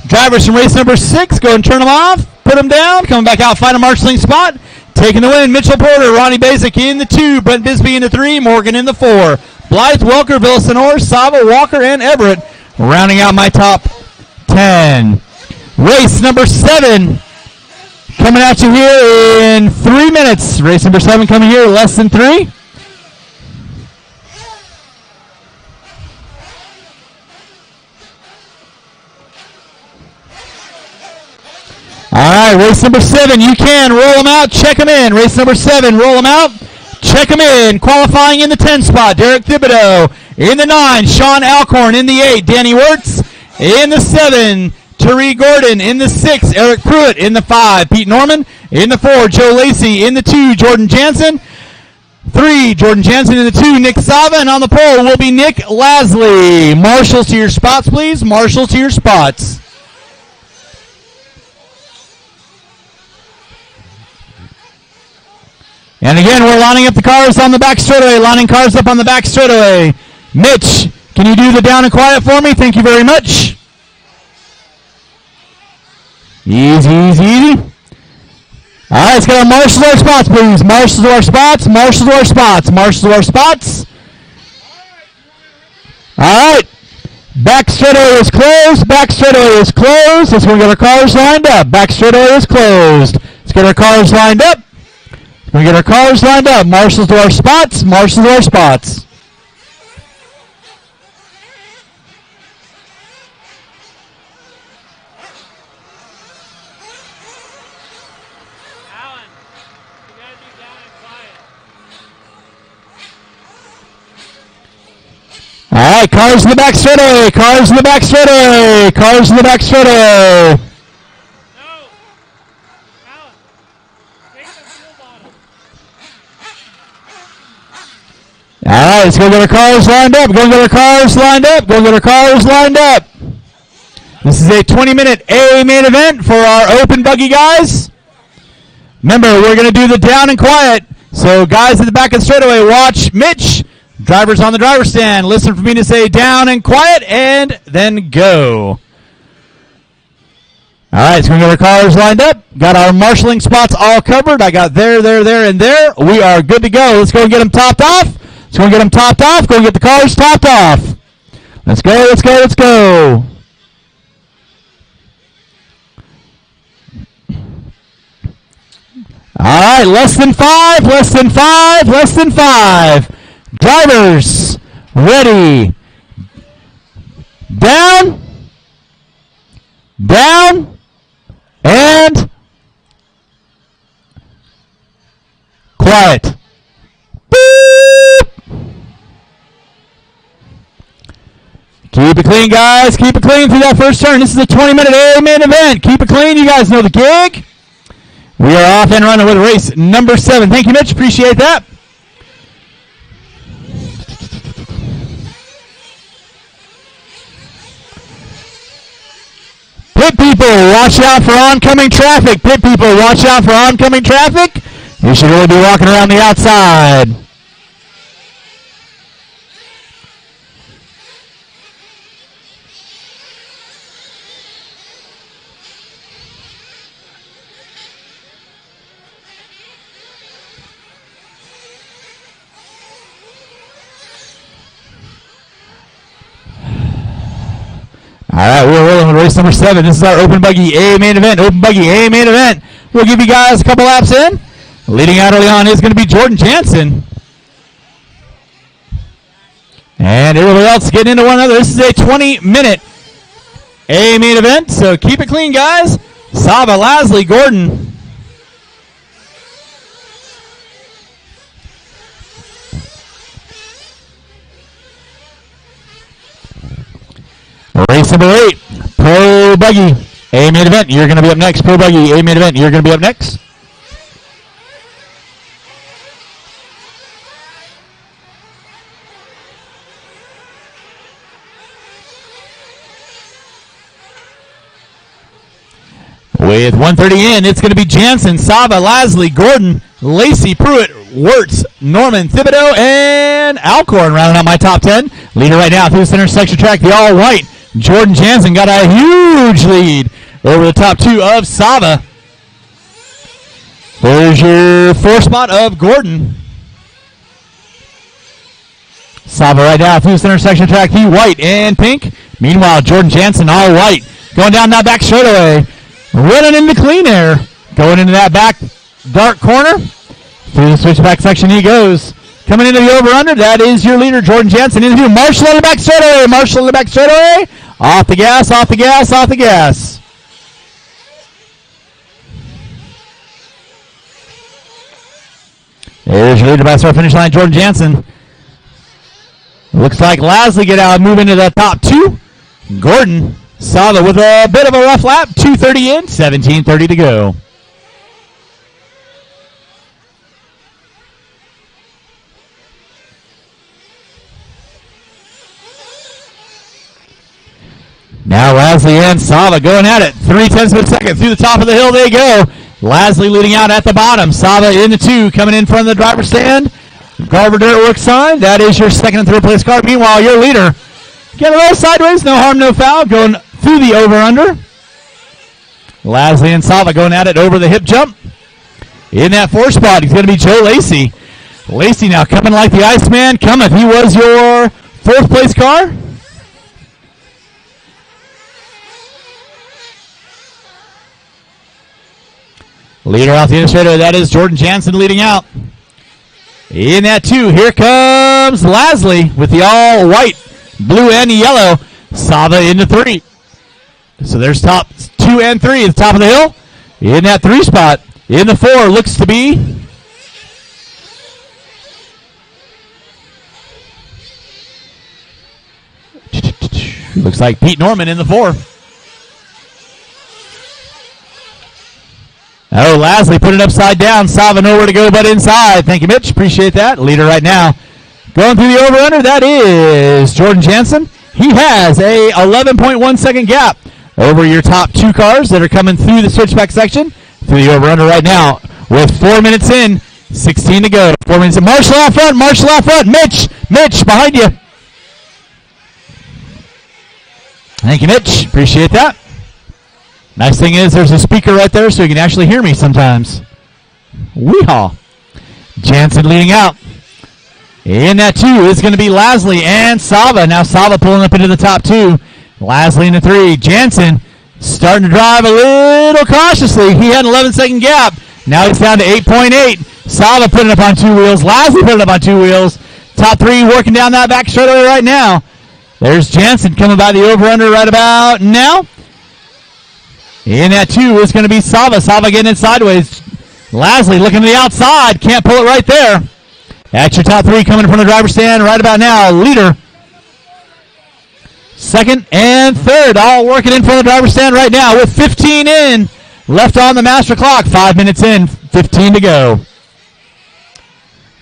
Drivers from race number 6, go and turn them off. Put them down. Coming back out, find a marshalling spot. Taking the win, Mitchell Porter, Ronnie Basic in the 2, Brent Bisbee in the 3, Morgan in the 4. Blythe, Welker, Villasenor, Sava, Walker, and Everett rounding out my top 10. Race number 7 coming at you here in 3 minutes. Race number 7 coming here less than 3. All right, race number 7, you can roll them out, check them in. Race number 7, roll them out, check them in. Qualifying in the 10 spot, Derek Thibodeau. In the 9, Sean Alcorn. In the 8, Danny Wirtz. In the 7, Tariq Gordon. In the 6, Eric Pruitt. In the 5, Pete Norman. In the 4, Joe Lacey. In the 2, Jordan Jansen. 3, Jordan Jansen. In the 2, Nick Sava. And on the pole will be Nick Lasley. Marshals to your spots, please. Marshals to your spots. And again, we're lining up the cars on the back straightaway. Lining cars up on the back straightaway. Mitch, can you do the down and quiet for me? Thank you very much. Easy, easy, easy. All right, let's get our marshals to our spots, please. Marshals to our spots, marshals to our spots, marshals to our spots. All right. Back straightaway is closed. Back straightaway is closed. Let's go get our cars lined up. Back straightaway is closed. Let's get our cars lined up. We're going to get our cars lined up. Marshals to our spots. Marshals to our spots. Alan, you got to be down and quiet. All right, cars in the back straightaway. Cars in the back straightaway. Cars in the back straightaway. No. Alan, take the fuel bottle. All right, let's go get our cars lined up. Go get our cars lined up. Go get our cars lined up. This is a 20-minute A main event for our open buggy guys. Remember, we're going to do the down and quiet. So guys at the back of the straightaway, watch Mitch. Drivers on the driver's stand, listen for me to say down and quiet, and then go. All right, so we're going to get our cars lined up. Got our marshalling spots all covered. I got there, and there. We are good to go. Let's go and get them topped off. Let's go and get them topped off. Go and get the cars topped off. Let's go, let's go, let's go. All right, less than five, less than five, less than five. Drivers, ready. Down, down, and quiet. Beep. Keep it clean, guys. Keep it clean through that first turn. This is a 20-minute A main event. Keep it clean. You guys know the gig. We are off and running with race number 7. Thank you, Mitch. Appreciate that. Pit people, watch out for oncoming traffic. Pit people, watch out for oncoming traffic. You should really be walking around the outside. All right, we're rolling with race number 7. This is our open buggy A main event. Open buggy A main event. We'll give you guys a couple laps in. Leading out early on is going to be Jordan Jansen. And everybody else getting into one another. This is a 20-minute A main event, so keep it clean, guys. Saba, Lasley, Gordon. Race number 8, Pro Buggy, A main event. You're going to be up next. Pro Buggy, A main event. You're going to be up next. With 1:30 in, it's going to be Jansen, Saba, Lasley, Gordon, Lacey, Pruitt, Wirtz, Norman, Thibodeau, and Alcorn rounding out my top 10. Leader right now through the center section track, the all-white. Jordan Jansen got a huge lead over the top 2 of Saba. There's your 4 spot of Gordon. Saba right now through the center section track, the white and pink. Meanwhile, Jordan Jansen all white. Going down that back straightaway. Running into clean air. Going into that back dark corner. Through the switchback section he goes. Coming into the over-under, that is your leader, Jordan Jansen. Into Marshall on the back straightaway. Marshall on the back straightaway. Off the gas, off the gas, off the gas. There's your leader by start finish line, Jordan Jansen. Looks like Lasley get out, move into the top 2. Gordon, Saba with a bit of a rough lap. 2:30 in, 17:30 to go. Now Lasley and Saba going at it. 0.3 of a second through the top of the hill they go. Lasley leading out at the bottom. Saba into 2, coming in front of the driver's stand. Garver Dirtworks sign. That is your second and third place car. Meanwhile, your leader getting a little sideways. No harm, no foul. Going through the over-under. Lasley and Sava going at it over the hip jump. In that 4 spot, he's going to be Joe Lacey. Lacey now coming like the Iceman cometh. He was your 4th place car. Leader off the initiator, that is Jordan Jansen leading out. In that 2, here comes Lasley with the all white, blue and yellow. Sava into 3. So there's top 2 and 3 at the top of the hill. In that 3 spot. In the 4 looks to be looks like Pete Norman in the 4. Oh, Lasley put it upside down. Sava nowhere to go but inside. Thank you, Mitch. Appreciate that. Leader right now. Going through the over-under, that is Jordan Jansen. He has a 11.1 second gap over your top 2 cars that are coming through the switchback section. Through the over-under right now with 4 minutes in, 16 to go. 4 minutes in. Marshall out front. Marshall out front. Mitch behind you. Thank you, Mitch. Appreciate that. Nice thing is there's a speaker right there so you can actually hear me sometimes. Weehaw. Jansen leading out. In that 2 is going to be Lasley and Sava. Now Sava pulling up into the top 2. Lasley in the 3. Jansen starting to drive a little cautiously. He had an 11-second gap. Now he's down to 8.8. Sava putting it up on 2 wheels. Lasley putting it up on 2 wheels. Top 3 working down that back straightaway right now. There's Jansen coming by the over-under right about now. In that 2 is going to be Sava. Sava getting it sideways. Lasley looking to the outside. Can't pull it right there. That's your top 3 coming from the driver's stand right about now. Leader. 2nd and 3rd all working in from the driver's stand right now with 15 in. Left on the master clock. 5 minutes in. 15 to go.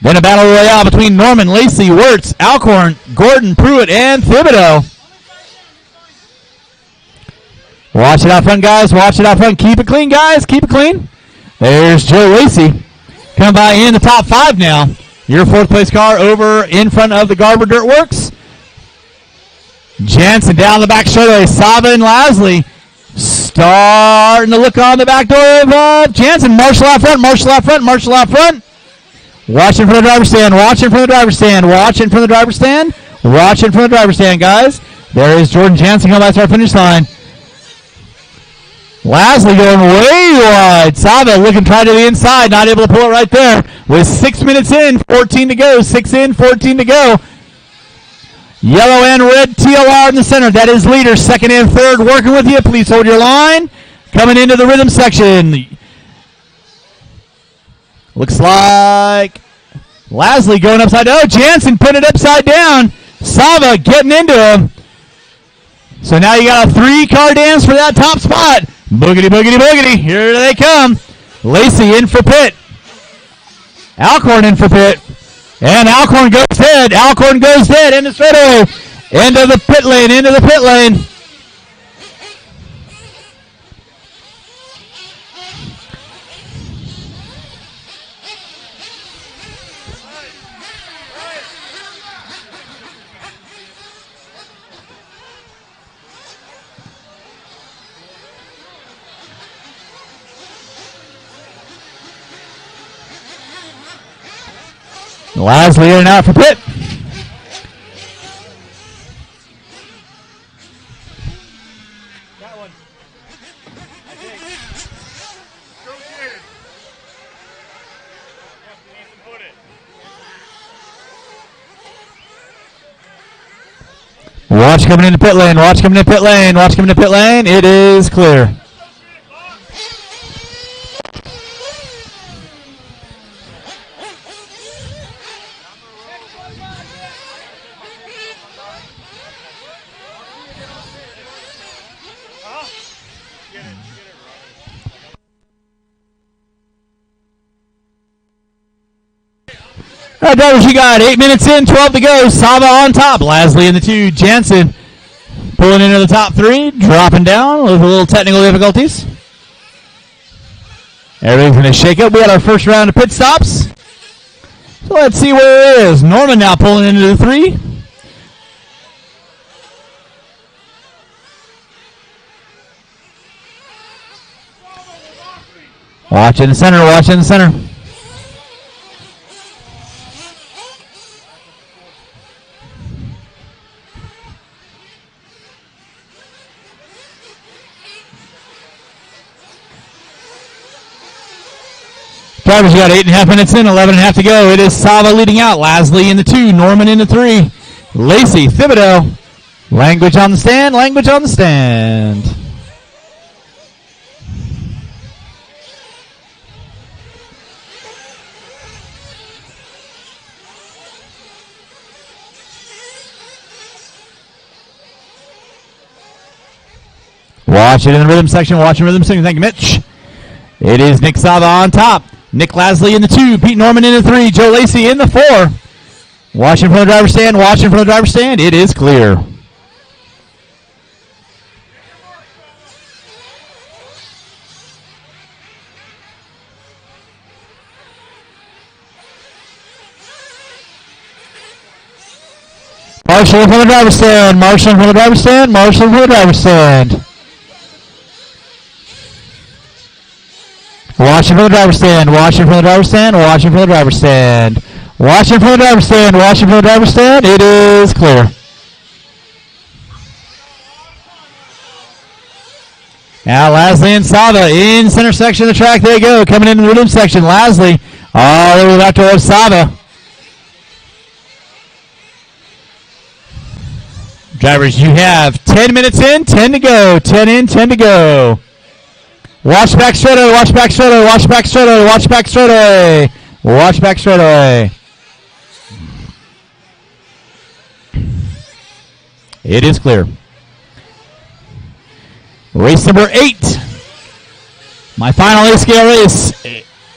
Then a battle royale between Norman, Lacey, Wirtz, Alcorn, Gordon, Pruitt, and Thibodeau. Watch it out front, guys. Watch it out front. Keep it clean, guys. Keep it clean. There's Joe Lacey. Coming by in the top 5 now. Your 4th place car over in front of the Garber Dirt Works. Jansen down the back straightaway. Sava and Lasley starting to look on the back door of Jansen. Marshall out front. Marshall out front. Marshall out front. Watching from the driver's stand. Watching from the driver's stand. Watching from the driver's stand. Watching from the driver's stand, guys. There is Jordan Jansen coming back to our finish line. Lasley going way wide. Sava looking try to the inside. Not able to pull it right there. With 6 minutes in. 14 to go. 6 in. 14 to go. Yellow and red TLR in the center. That is leader. 2nd and 3rd working with you. Please hold your line. Coming into the rhythm section. Looks like Lasley going upside down. Oh, Jansen put it upside down. Sava getting into him. So now you got a 3-car dance for that top spot. Boogity, boogity, boogity. Here they come. Lacey in for pit. Alcorn in for pit. And Alcorn goes dead. Alcorn goes dead. Into straightaway. Into the pit lane. Into the pit lane. Lasley in and out for pit. That one. I think. Negotiated. Yep, you need to put it. Watch coming into pit lane. Watch coming into pit lane. Watch coming into pit lane. It is clear. All right, drivers, you got 8 minutes in, 12 to go. Sava on top. Lasley in the 2. Jansen pulling into the top 3, dropping down with a little technical difficulties. Everything's going to shake up. We got our first round of pit stops. So let's see where it is. Norman now pulling into the 3. Watch in the center, watch in the center. Drivers, you got 8.5 minutes in, 11.5 to go. It is Sava leading out. Lasley in the 2, Norman in the 3. Lacey, Thibodeau. Language on the stand, language on the stand. Watch it in the rhythm section, watch in the rhythm section. Thank you, Mitch. It is Nick Sava on top. Nick Lasley in the 2, Pete Norman in the 3, Joe Lacey in the 4. Watching from the driver's stand, watching from the driver's stand. It is clear. Marshall from the driver's stand, Marshall from the driver's stand, Marshall from the driver's stand. Watching from the driver's stand, watching from the driver's stand, watching from the driver's stand. Watching from the driver's stand, watching from the driver's stand. It is clear. Now Lasley and Sava in center section of the track. There you go. Coming into the rhythm section. Lasley all the way back to Sava. Drivers, you have 10 minutes in, 10 to go. 10 in, 10 to go. Watch back straight away, watch back straight away, watch back straight away, watch back straight away. Watch back straight away. It is clear. Race number 8. My final A-scale race.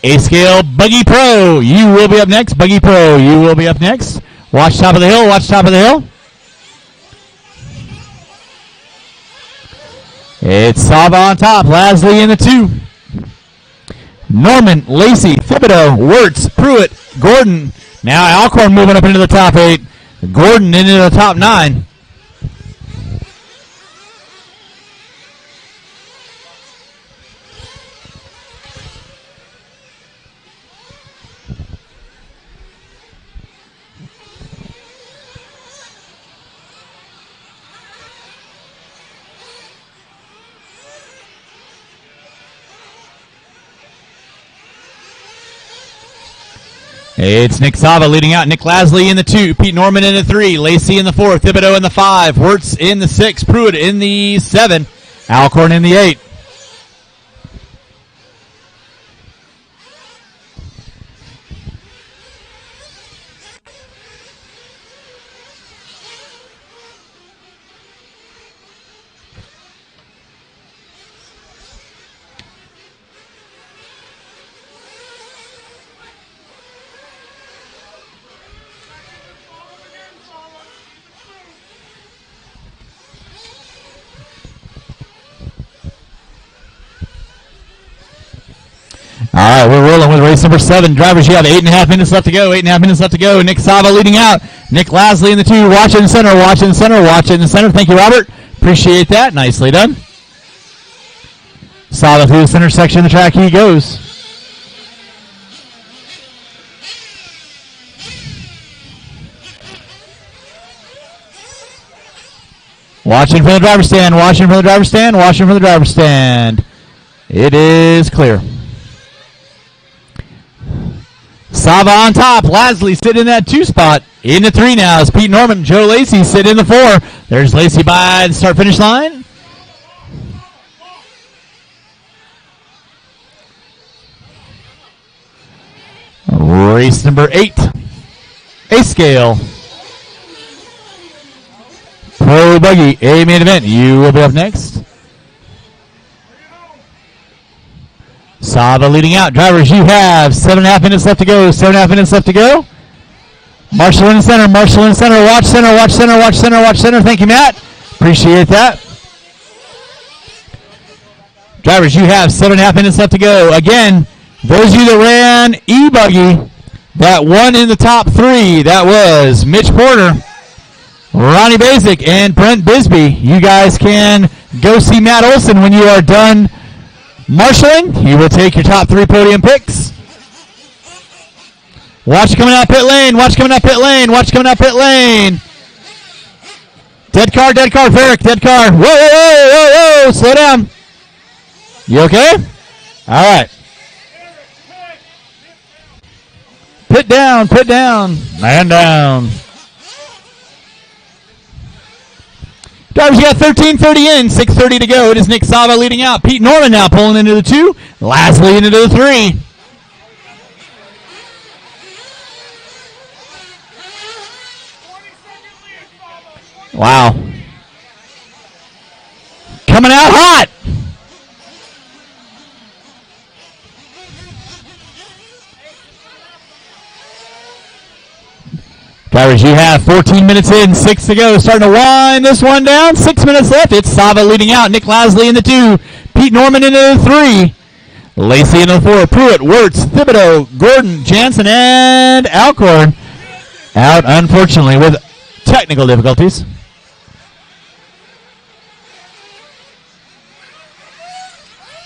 A-scale Buggy Pro. You will be up next. Buggy Pro, you will be up next. Watch top of the hill, watch top of the hill. It's Sava on top. Lasley in the 2. Norman, Lacey, Thibodeau, Wirtz, Pruitt, Gordon. Now Alcorn moving up into the top 8. Gordon into the top 9. It's Nick Sava leading out. Nick Lasley in the 2. Pete Norman in the 3. Lacey in the 4. Thibodeau in the 5. Wirtz in the 6. Pruitt in the 7. Alcorn in the 8. All right, we're rolling with race number 7. Drivers, you have 8.5 minutes left to go. 8.5 minutes left to go. Nick Sava leading out. Nick Lasley in the 2. Watch in the center. Watch in the center. Watch in the center. Thank you, Robert. Appreciate that. Nicely done. Sava through the center section of the track. He goes. Watching from the driver's stand. Watching from the driver's stand. Watching from the driver's stand. It is clear. Sava on top. Lasley sitting in that 2 spot. In the 3 now is Pete Norman. Joe Lacey sitting in the 4. There's Lacey by the start-finish line. Race number 8. A-scale. Pro Buggy. A main event. You will be up next. Sava leading out. Drivers, you have 7.5 minutes left to go. 7.5 minutes left to go. Marshall in the center. Marshall in the center. Watch center. Watch center. Watch center. Watch center. Thank you, Matt. Appreciate that. Drivers, you have 7.5 minutes left to go. Again, those of you that ran E-Buggy, that won in the top 3, that was Mitch Porter, Ronnie Basic, and Brent Bisbee. You guys can go see Matt Olson when you are done Marshalling, you will take your top 3 podium picks. Watch coming out pit lane. Watch coming out pit lane. Watch coming out pit lane. Dead car, Varric, dead car. Whoa, whoa, whoa, whoa, whoa. Slow down. You okay? All right. Pit down, man down. Drivers, you got 13:30 in, 6:30 to go. It is Nick Sava leading out. Pete Norman now pulling into the 2. Lasley into the 3. Wow. Coming out hot. Drivers, you have 14 minutes in, 6 to go. Starting to wind this one down. 6 minutes left. It's Sava leading out. Nick Lasley in the 2. Pete Norman into the 3. Lacey in the 4. Pruitt, Wirtz, Thibodeau, Gordon, Jansen, and Alcorn. Out, unfortunately, with technical difficulties.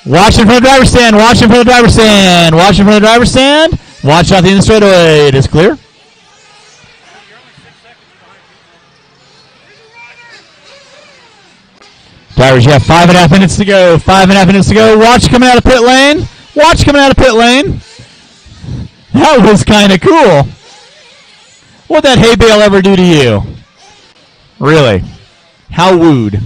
Watching from the driver's stand. Watching from the driver's stand. Watching from the driver's stand. Watch out the end straightaway. It is clear. Drivers, you have 5.5 minutes to go. 5.5 minutes to go. Watch coming out of pit lane. Watch coming out of pit lane. That was kind of cool. What'd that hay bale ever do to you? Really? How wooed.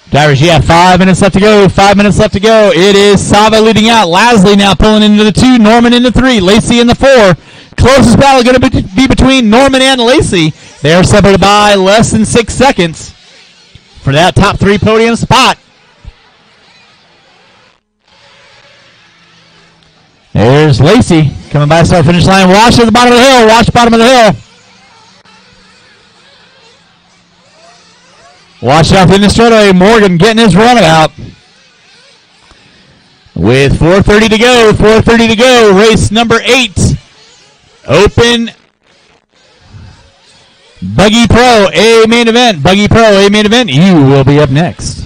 Drivers, you have 5 minutes left to go. 5 minutes left to go. It is Sava leading out. Lasley now pulling into the 2. Norman in the 3. Lacey in the 4. Closest battle going to be between Norman and Lacey. They are separated by less than 6 seconds for that top 3 podium spot. There's Lacey coming by the start finish line. Watch at the bottom of the hill. Watch bottom of the hill. Watch out in the straightaway. Morgan getting his runabout. With 4:30 to go. 4:30 to go. Race number 8. Open Buggy Pro A main event. Buggy Pro A main event. You will be up next.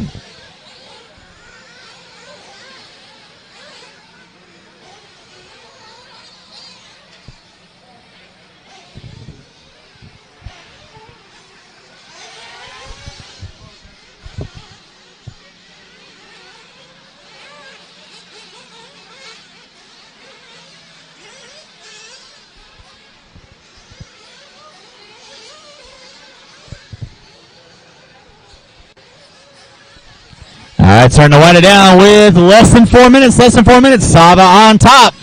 All right, starting to wind it down with less than 4 minutes. Less than 4 minutes. Sava on top.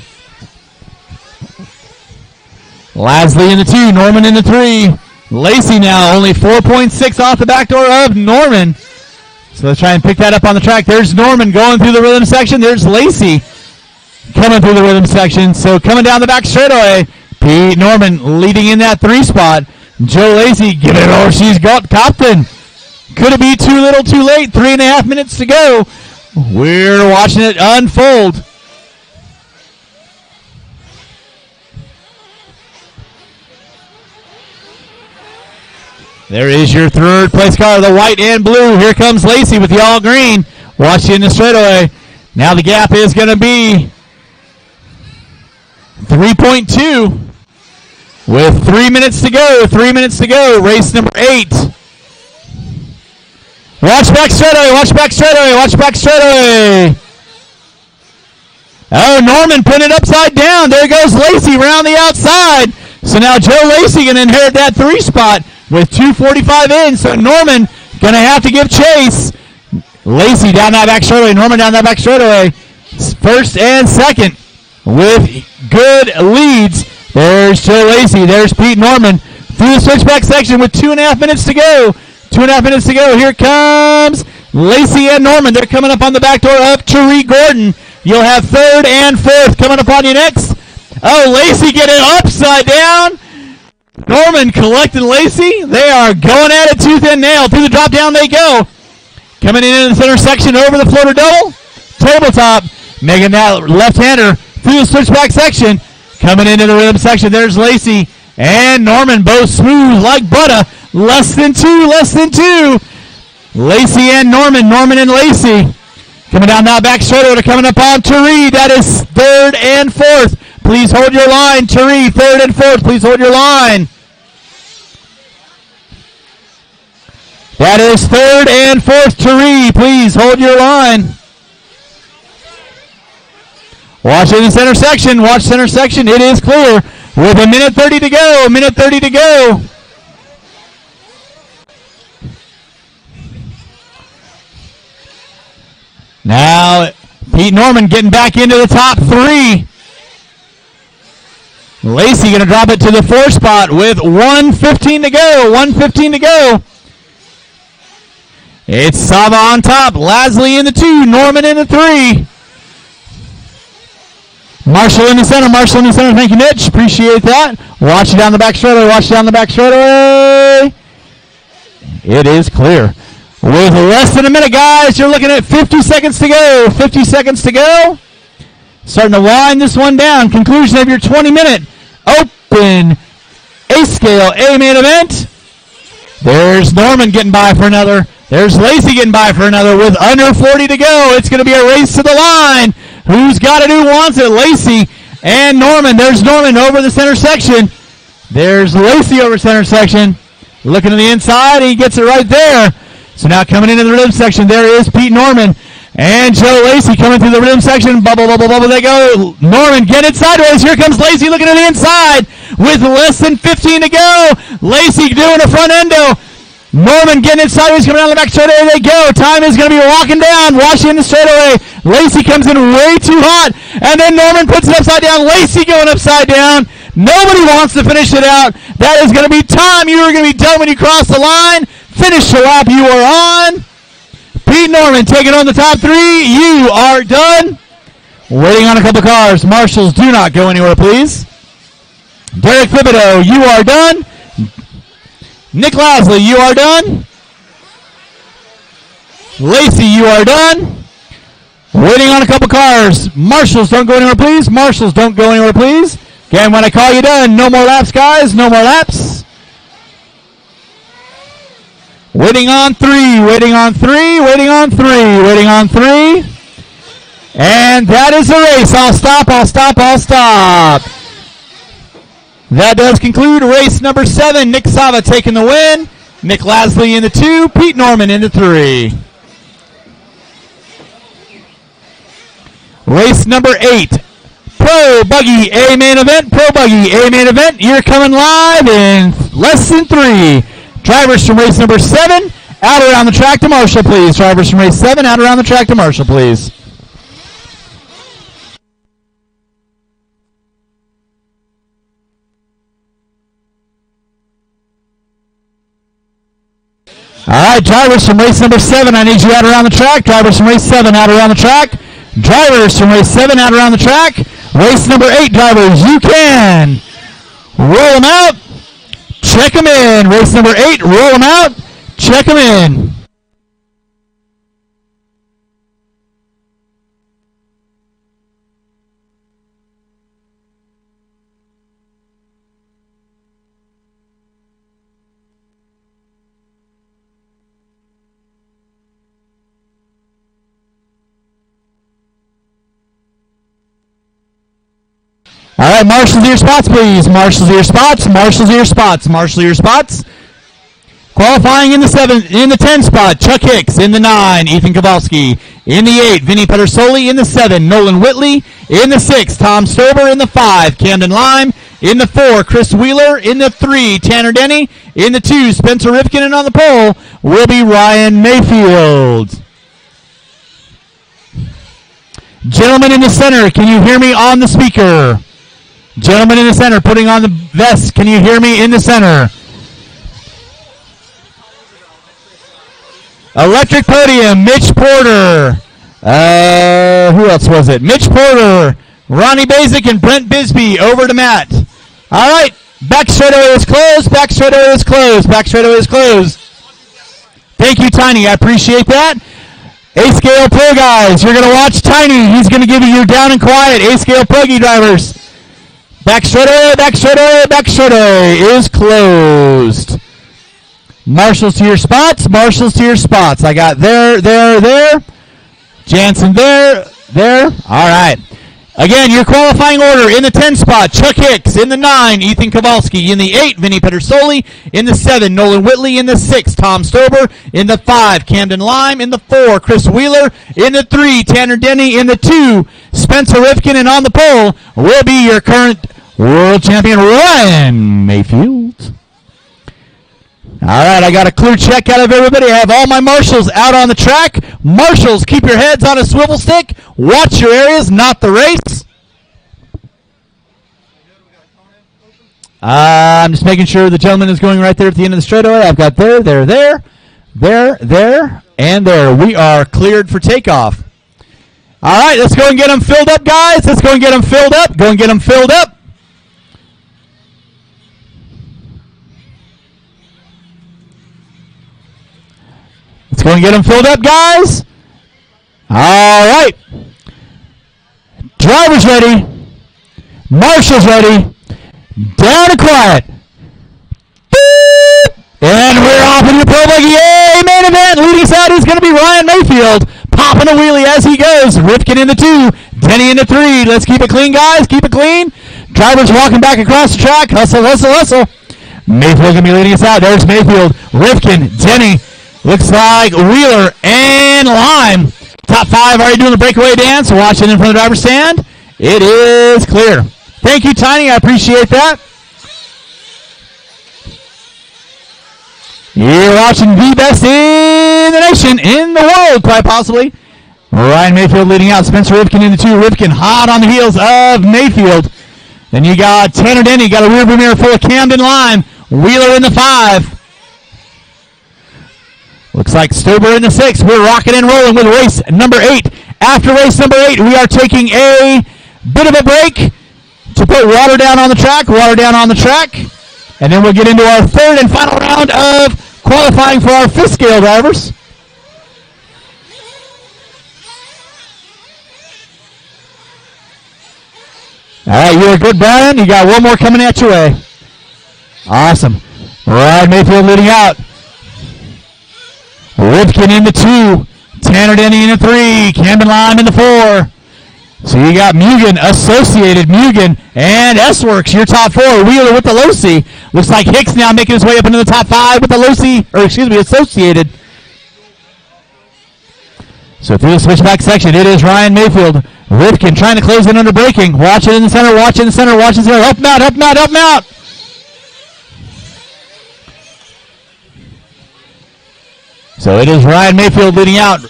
Lasley in the 2. Norman in the 3. Lacey now only 4.6 off the back door of Norman. So let's try and pick that up on the track. There's Norman going through the rhythm section. There's Lacey coming through the rhythm section. So coming down the back straightaway, Pete Norman leading in that 3 spot. Joe Lacey giving it all she's got. Compton. Could it be too little, too late? 3.5 minutes to go. We're watching it unfold. There is your third place car, the white and blue. Here comes Lacey with the all green. Watch in the straightaway. Now the gap is going to be 3.2 with 3 minutes to go. 3 minutes to go. Race number 8. Watch back straightaway. Watch back straightaway. Watch back straightaway. Oh, Norman putting it upside down. There goes Lacey around the outside. So now Joe Lacey going to inherit that 3 spot with 2:45 in. So Norman going to have to give chase. Lacey down that back straightaway. Norman down that back straightaway. First and second with good leads. There's Joe Lacey. There's Pete Norman through the switchback section with 2.5 minutes to go. 2.5 minutes to go. Here comes Lacey and Norman. They're coming up on the back door of Cherie Gordon. You'll have 3rd and 4th coming up on you next. Oh, Lacey getting upside down. Norman collecting Lacey. They are going at it tooth and nail. Through the drop down they go. Coming in the center section over the floater double. Tabletop. Making that left-hander through the switchback section. Coming into the rhythm section. There's Lacey and Norman both smooth like butter. Less than 2. Lacey and Norman. Norman and Lacey. Coming down that back straightaway. They're coming up on Tari. That is third and fourth. Please hold your line. Tari, third and fourth. Please hold your line. That is third and fourth. Tari, please hold your line. Watch in the center section. Watch center section. It is clear with a minute 30 to go. A minute 30 to go. Now, Pete Norman getting back into the top three. Lacey going to drop it to the 4 spot with 1:15 to go. 1:15 to go. It's Sava on top. Lasley in the 2. Norman in the 3. Marshall in the center. Marshall in the center. Thank you, Mitch. Appreciate that. Watch it down the back straightaway. Watch it down the back straightaway. It is clear. With less than a minute, guys, you're looking at 50 seconds to go. 50 seconds to go. Starting to wind this one down. Conclusion of your 20-minute open A-scale A main event. There's Norman getting by for another. There's Lacey getting by for another with under 40 to go. It's going to be a race to the line. Who's got it? Who wants it? Lacey and Norman. There's Norman over the center section. There's Lacey over center section. Looking to the inside. He gets it right there. So now coming into the rhythm section, there is Pete Norman and Joe Lacey coming through the rhythm section. Bubble, bubble, bubble, they go. Norman getting it sideways. Here comes Lacey looking to the inside with less than 15 to go. Lacey doing a front endo. Norman getting it sideways, coming down the back straightaway. They go. Time is going to be walking down. Washington straightaway. Lacey comes in way too hot. And then Norman puts it upside down. Lacey going upside down. Nobody wants to finish it out. That is going to be time. You are going to be done when you cross the line. Finish the lap you are on. Pete Norman taking on the top 3. You are done. Waiting on a couple cars. Marshals, do not go anywhere, please. Derek Thibodeau, you are done. Nick Lasley, you are done. Lacey, you are done. Waiting on a couple cars. Marshals, don't go anywhere, please. Marshals, don't go anywhere, please. Again, when I call you done, no more laps, guys. No more laps. Waiting on 3, waiting on 3, waiting on 3, waiting on 3. And that is the race. I'll stop, I'll stop, I'll stop. That does conclude race number 7. Nick Sava taking the win. Nick Lasley in the 2. Pete Norman in the 3. Race number 8. Pro Buggy A main event. Pro Buggy A main event. You're coming live in less than 3. Drivers from race number 7, out around the track to Marshall, please. Drivers from race 7, out around the track to Marshall, please. All right, drivers from race number 7, I need you out around the track. Drivers from race 7, out around the track. Drivers from race 7, out around the track. Race number 8, drivers, you can roll them out. Check them in. Race number 8, roll them out. Check them in. All right, marshals to your spots, please. Marshals to your spots. Marshals to your spots. Marshals to your spots. Qualifying in the 10 spot, Chuck Hicks. In the 9, Ethan Kowalski. In the 8, Vinny Pedersoli. In the 7, Nolan Whitley. In the 6, Tom Stober. In the 5, Camden Lime. In the 4, Chris Wheeler. In the 3, Tanner Denny. In the 2, Spencer Rifkin. And on the pole will be Ryan Mayfield. Gentlemen in the center, can you hear me on the speaker? Gentlemen in the center, putting on the vest, can you hear me in the center? Electric podium, Mitch Porter. Who else was it? Mitch Porter, Ronnie Basic, and Brent Bisbee over to Matt. All right, back straightaway is closed, back straightaway is closed, back straightaway is closed. Thank you, Tiny, I appreciate that. A-Scale Pro guys, you're going to watch Tiny. He's going to give you your down and quiet A-Scale Pro drivers. Back straightaway, back straightaway, back straightaway is closed. Marshals to your spots. Marshals to your spots. I got there. Jansen there. All right. Again, your qualifying order in the 10 spot, Chuck Hicks. In the 9, Ethan Kowalski. In the 8, Vinny Pedersoli. In the 7, Nolan Whitley. In the 6, Tom Stober. In the 5, Camden Lime. In the 4, Chris Wheeler. In the 3, Tanner Denny. In the 2, Spencer Rifkin. And on the pole will be your current world champion, Ryan Mayfield. All right, I got a clear check out of everybody. I have all my marshals out on the track. Marshals, keep your heads on a swivel stick. Watch your areas, not the race. I'm just making sure the gentleman is going right there at the end of the straightaway. I've got there, and there. We are cleared for takeoff. All right, let's go and get them filled up, guys. Let's go and get them filled up. Go and get them filled up. Let's go and get them filled up, guys. All right. Drivers ready. Marshals ready. Down and quiet. Beep. And we're off into the pro buggy. Yay, main event. Leading us out is going to be Ryan Mayfield. Popping a wheelie as he goes. Rifkin in the 2. Denny in the 3. Let's keep it clean, guys. Keep it clean. Drivers walking back across the track. Hustle. Mayfield going to be leading us out. There's Mayfield. Rifkin. Denny. Looks like Wheeler and Lime. Top 5 already doing the breakaway dance. Watching in front of the driver's stand. It is clear. Thank you, Tiny. I appreciate that. You're watching the best in the nation, in the world, quite possibly. Ryan Mayfield leading out. Spencer Rifkin in the 2. Rifkin hot on the heels of Mayfield. Then you got Tanner Denny. Got a rear view mirror full of Camden Lime. Wheeler in the 5. Looks like Stober in the 6. We're rocking and rolling with race number 8. After race number 8, we are taking a bit of a break to put water down on the track. And then we'll get into our third and final round of qualifying for our 5th scale drivers. All right, you're good, Brian. You got one more coming at your way. Awesome. Ryan Mayfield leading out. Rifkin in the 2. Tanner Denny in the 3. Camden Lime in the 4. So you got Mugen, Associated, Mugen, and S-Works, your top 4. Wheeler with the low C. Looks like Hicks now making his way up into the top 5 with the low C, Associated. So through the switchback section, it is Ryan Mayfield. Rifkin trying to close in under braking. Watch it in the center, watch in the center. Help him out. So it is Ryan Mayfield leading out.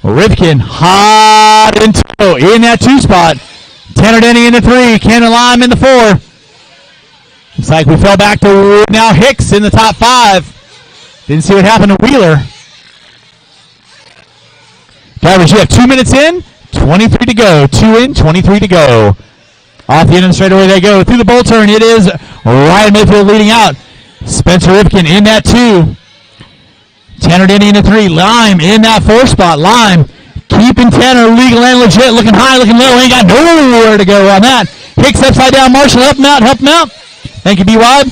Rifkin hot in tow in that 2 spot. Tanner Denny in the 3. Camden Lime in the 4. Looks like we fell back to now Hicks in the top 5. Didn't see what happened to Wheeler. Drivers, you have 2 minutes in, 23 to go. 2 in, 23 to go. Off the end of the straightaway they go. Through the bowl turn, it is Ryan Mayfield leading out. Spencer Rifkin in that 2. Tanner Denny in the 3. Lime in that 4 spot. Lime keeping Tanner legal and legit. Looking high, looking low. Ain't got nowhere to go on that. Hicks upside down. Marshall, help him out. Thank you, B-Wide.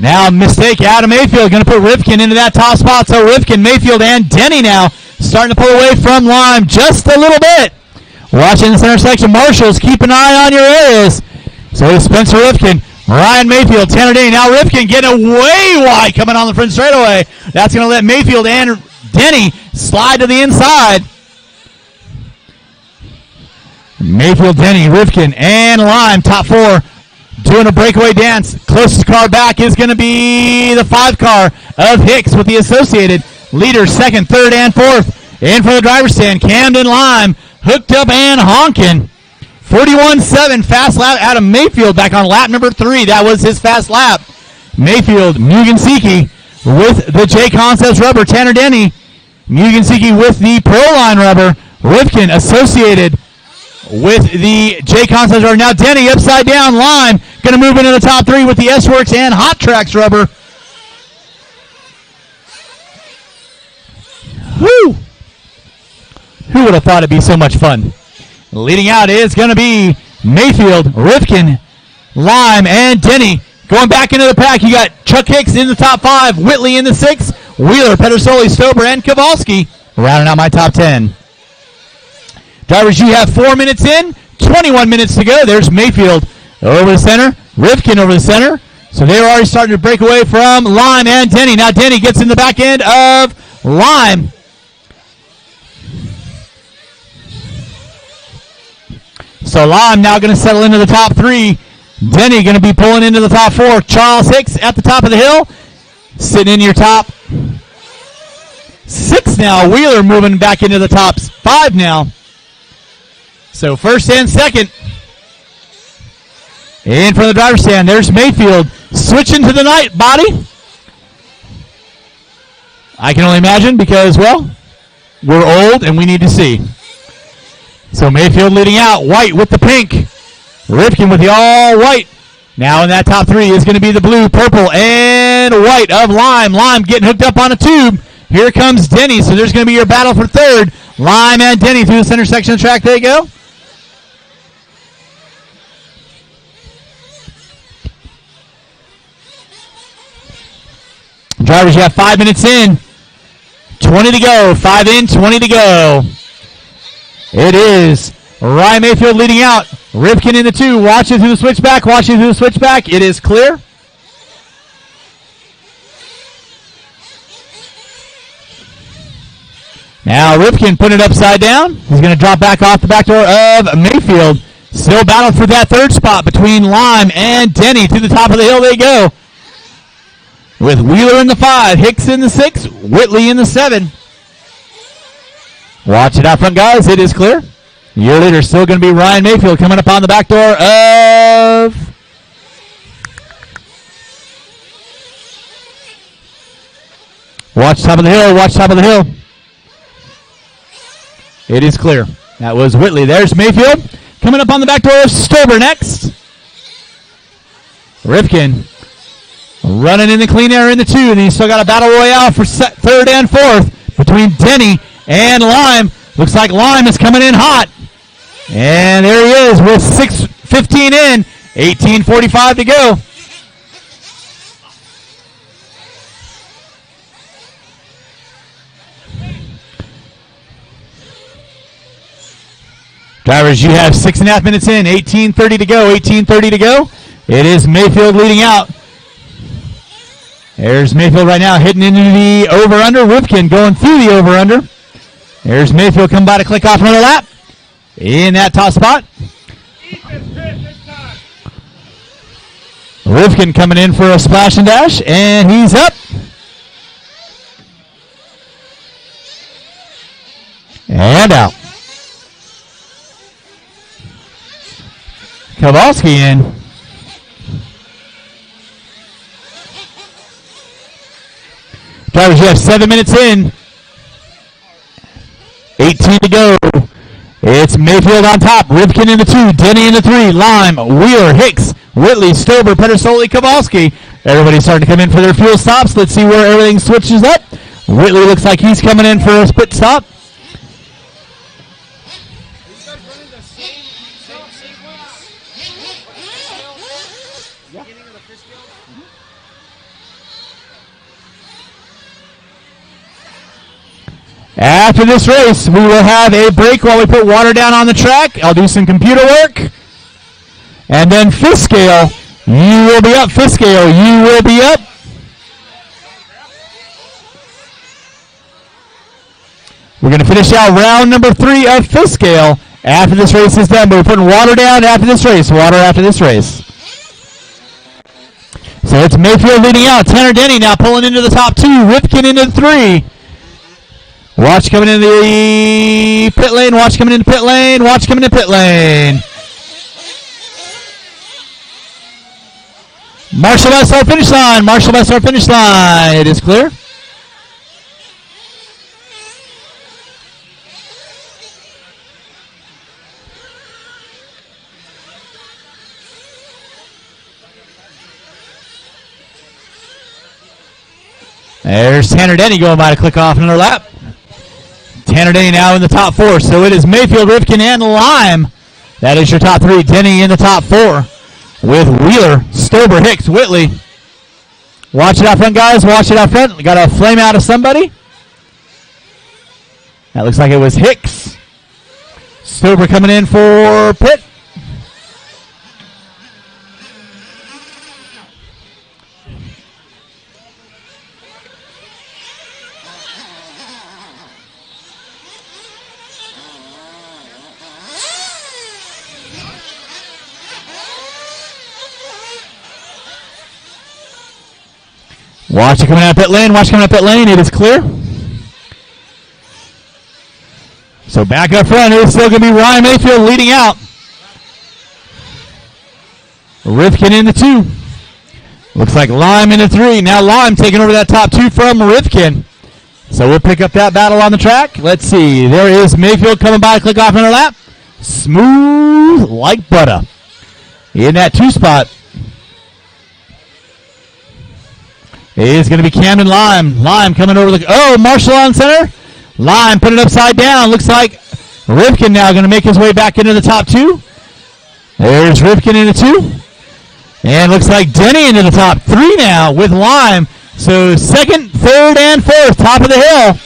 Now, mistake. Adam Mayfield going to put Rifkin into that top spot. So Rifkin, Mayfield, and Denny now starting to pull away from Lime just a little bit. Watching this intersection, Marshals, keep an eye on your areas. So it's Spencer Rifkin, Ryan Mayfield, Tanner Denny. Now Rifkin getting way wide coming on the front straightaway. That's going to let Mayfield and Denny slide to the inside. Mayfield, Denny, Rifkin, and Lime, top 4, doing a breakaway dance. Closest car back is going to be the 5 car of Hicks with the Associated. Leaders 2nd, 3rd, and 4th. In for the driver's stand, Camden Lime, hooked up and honking. 41.7 fast lap. Adam Mayfield back on lap number 3. That was his fast lap. Mayfield, Mugen-Siki with the J Concepts rubber. Tanner Denny, Mugen-Siki with the Proline rubber. Rifkin, Associated with the J Concepts rubber. Now Denny upside down. Lime going to move into the top 3 with the S-Works and Hot Tracks rubber. Whew! Who would have thought it'd be so much fun? Leading out is going to be Mayfield, Rifkin, Lime, and Denny. Going back into the pack, you got Chuck Hicks in the top 5, Whitley in the 6, Wheeler, Pedersoli, Stober, and Kowalski rounding out my top 10. Drivers, you have 4 minutes in, 21 minutes to go. There's Mayfield over the center, Rifkin over the center. So they're already starting to break away from Lime and Denny. Now Denny gets in the back end of Lime. So Lime now going to settle into the top 3. Denny going to be pulling into the top 4. Charles Hicks at the top of the hill, sitting in your top 6 now. Wheeler moving back into the top 5 now. So first and second. In front of the driver's stand, there's Mayfield switching to the night body. I can only imagine because, well, we're old and we need to see. So Mayfield leading out, white with the pink. Rifkin with the all white. Now in that top 3 is going to be the blue, purple, and white of Lime. Lime getting hooked up on a tube. Here comes Denny, so there's going to be your battle for third. Lime and Denny through the center section of the track. There you go. Drivers, you have 5 minutes in. 20 to go. 5 in, 20 to go. It is Ryan Mayfield leading out. Rifkin in the 2. Watching through the switchback. Watching through the switchback. It is clear. Now Rifkin putting it upside down. He's going to drop back off the back door of Mayfield. Still battle for that third spot between Lime and Denny. To the top of the hill they go. With Wheeler in the 5, Hicks in the 6, Whitley in the 7. Watch it out front, guys. It is clear. Your leader still going to be Ryan Mayfield coming up on the back door of watch top of the hill. Watch top of the hill. It is clear. That was Whitley. There's Mayfield coming up on the back door of Stober next. Rifkin running in the clean air in the 2, and he's still got a battle royale for third and fourth between Denny and Lime. Looks like Lime is coming in hot. And there he is with 6:15 in, 18:45 to go. Drivers, you have 6.5 minutes in, 18:30 to go, 18:30 to go. It is Mayfield leading out. There's Mayfield right now hitting into the over-under. Rifkin going through the over-under. There's Mayfield coming by to click off another lap in that top spot. Rifkin coming in for a splash and dash, and he's up. And out. Kowalski in. Drivers, you have 7 minutes in. 18 to go. It's Mayfield on top. Rifkin in the 2. Denny in the 3. Lime, Wheeler, Hicks, Whitley, Stober, Pedersoli, Kowalski. Everybody's starting to come in for their fuel stops. Let's see where everything switches up. Whitley looks like he's coming in for a split stop. After this race, we will have a break while we put water down on the track. I'll do some computer work. And then fifth scale, you will be up. Fifth scale, you will be up. We're going to finish out round number 3 of fifth scale after this race is done. But we're putting water down after this race. Water after this race. So it's Mayfield leading out. Tanner Denny now pulling into the top 2. Rifkin into the 3. Watch coming into the pit lane. Watch coming into pit lane. Watch coming into pit lane. Marshall by start finish line. Marshall by start finish line. It is clear. There's Tanner Denny going by to click off another lap. Tanner Denny now in the top 4. So it is Mayfield, Rifkin, and Lime That is your top 3. Denny in the top 4 with Wheeler, Stober, Hicks, Whitley. Watch it out front, guys. Watch it out front. Got a flame out of somebody. That looks like it was Hicks. Stober coming in for Pitt. Watch it coming out of pit lane. Watch it coming out of pit lane. It is clear. So back up front, it's still going to be Ryan Mayfield leading out. Rifkin in the 2. Looks like Lime in the 3. Now Lime taking over that top 2 from Rifkin. So we'll pick up that battle on the track. Let's see. There is Mayfield coming by. Click off another lap. Smooth like butter. In that 2 spot is going to be Camden Lime. Lime coming over the... Oh, Marshall on center. Lime put it upside down. Looks like Rifkin now going to make his way back into the top 2. There's Rifkin in the 2. And looks like Denny into the top 3 now with Lime. So 2nd, 3rd, and 4th, top of the hill.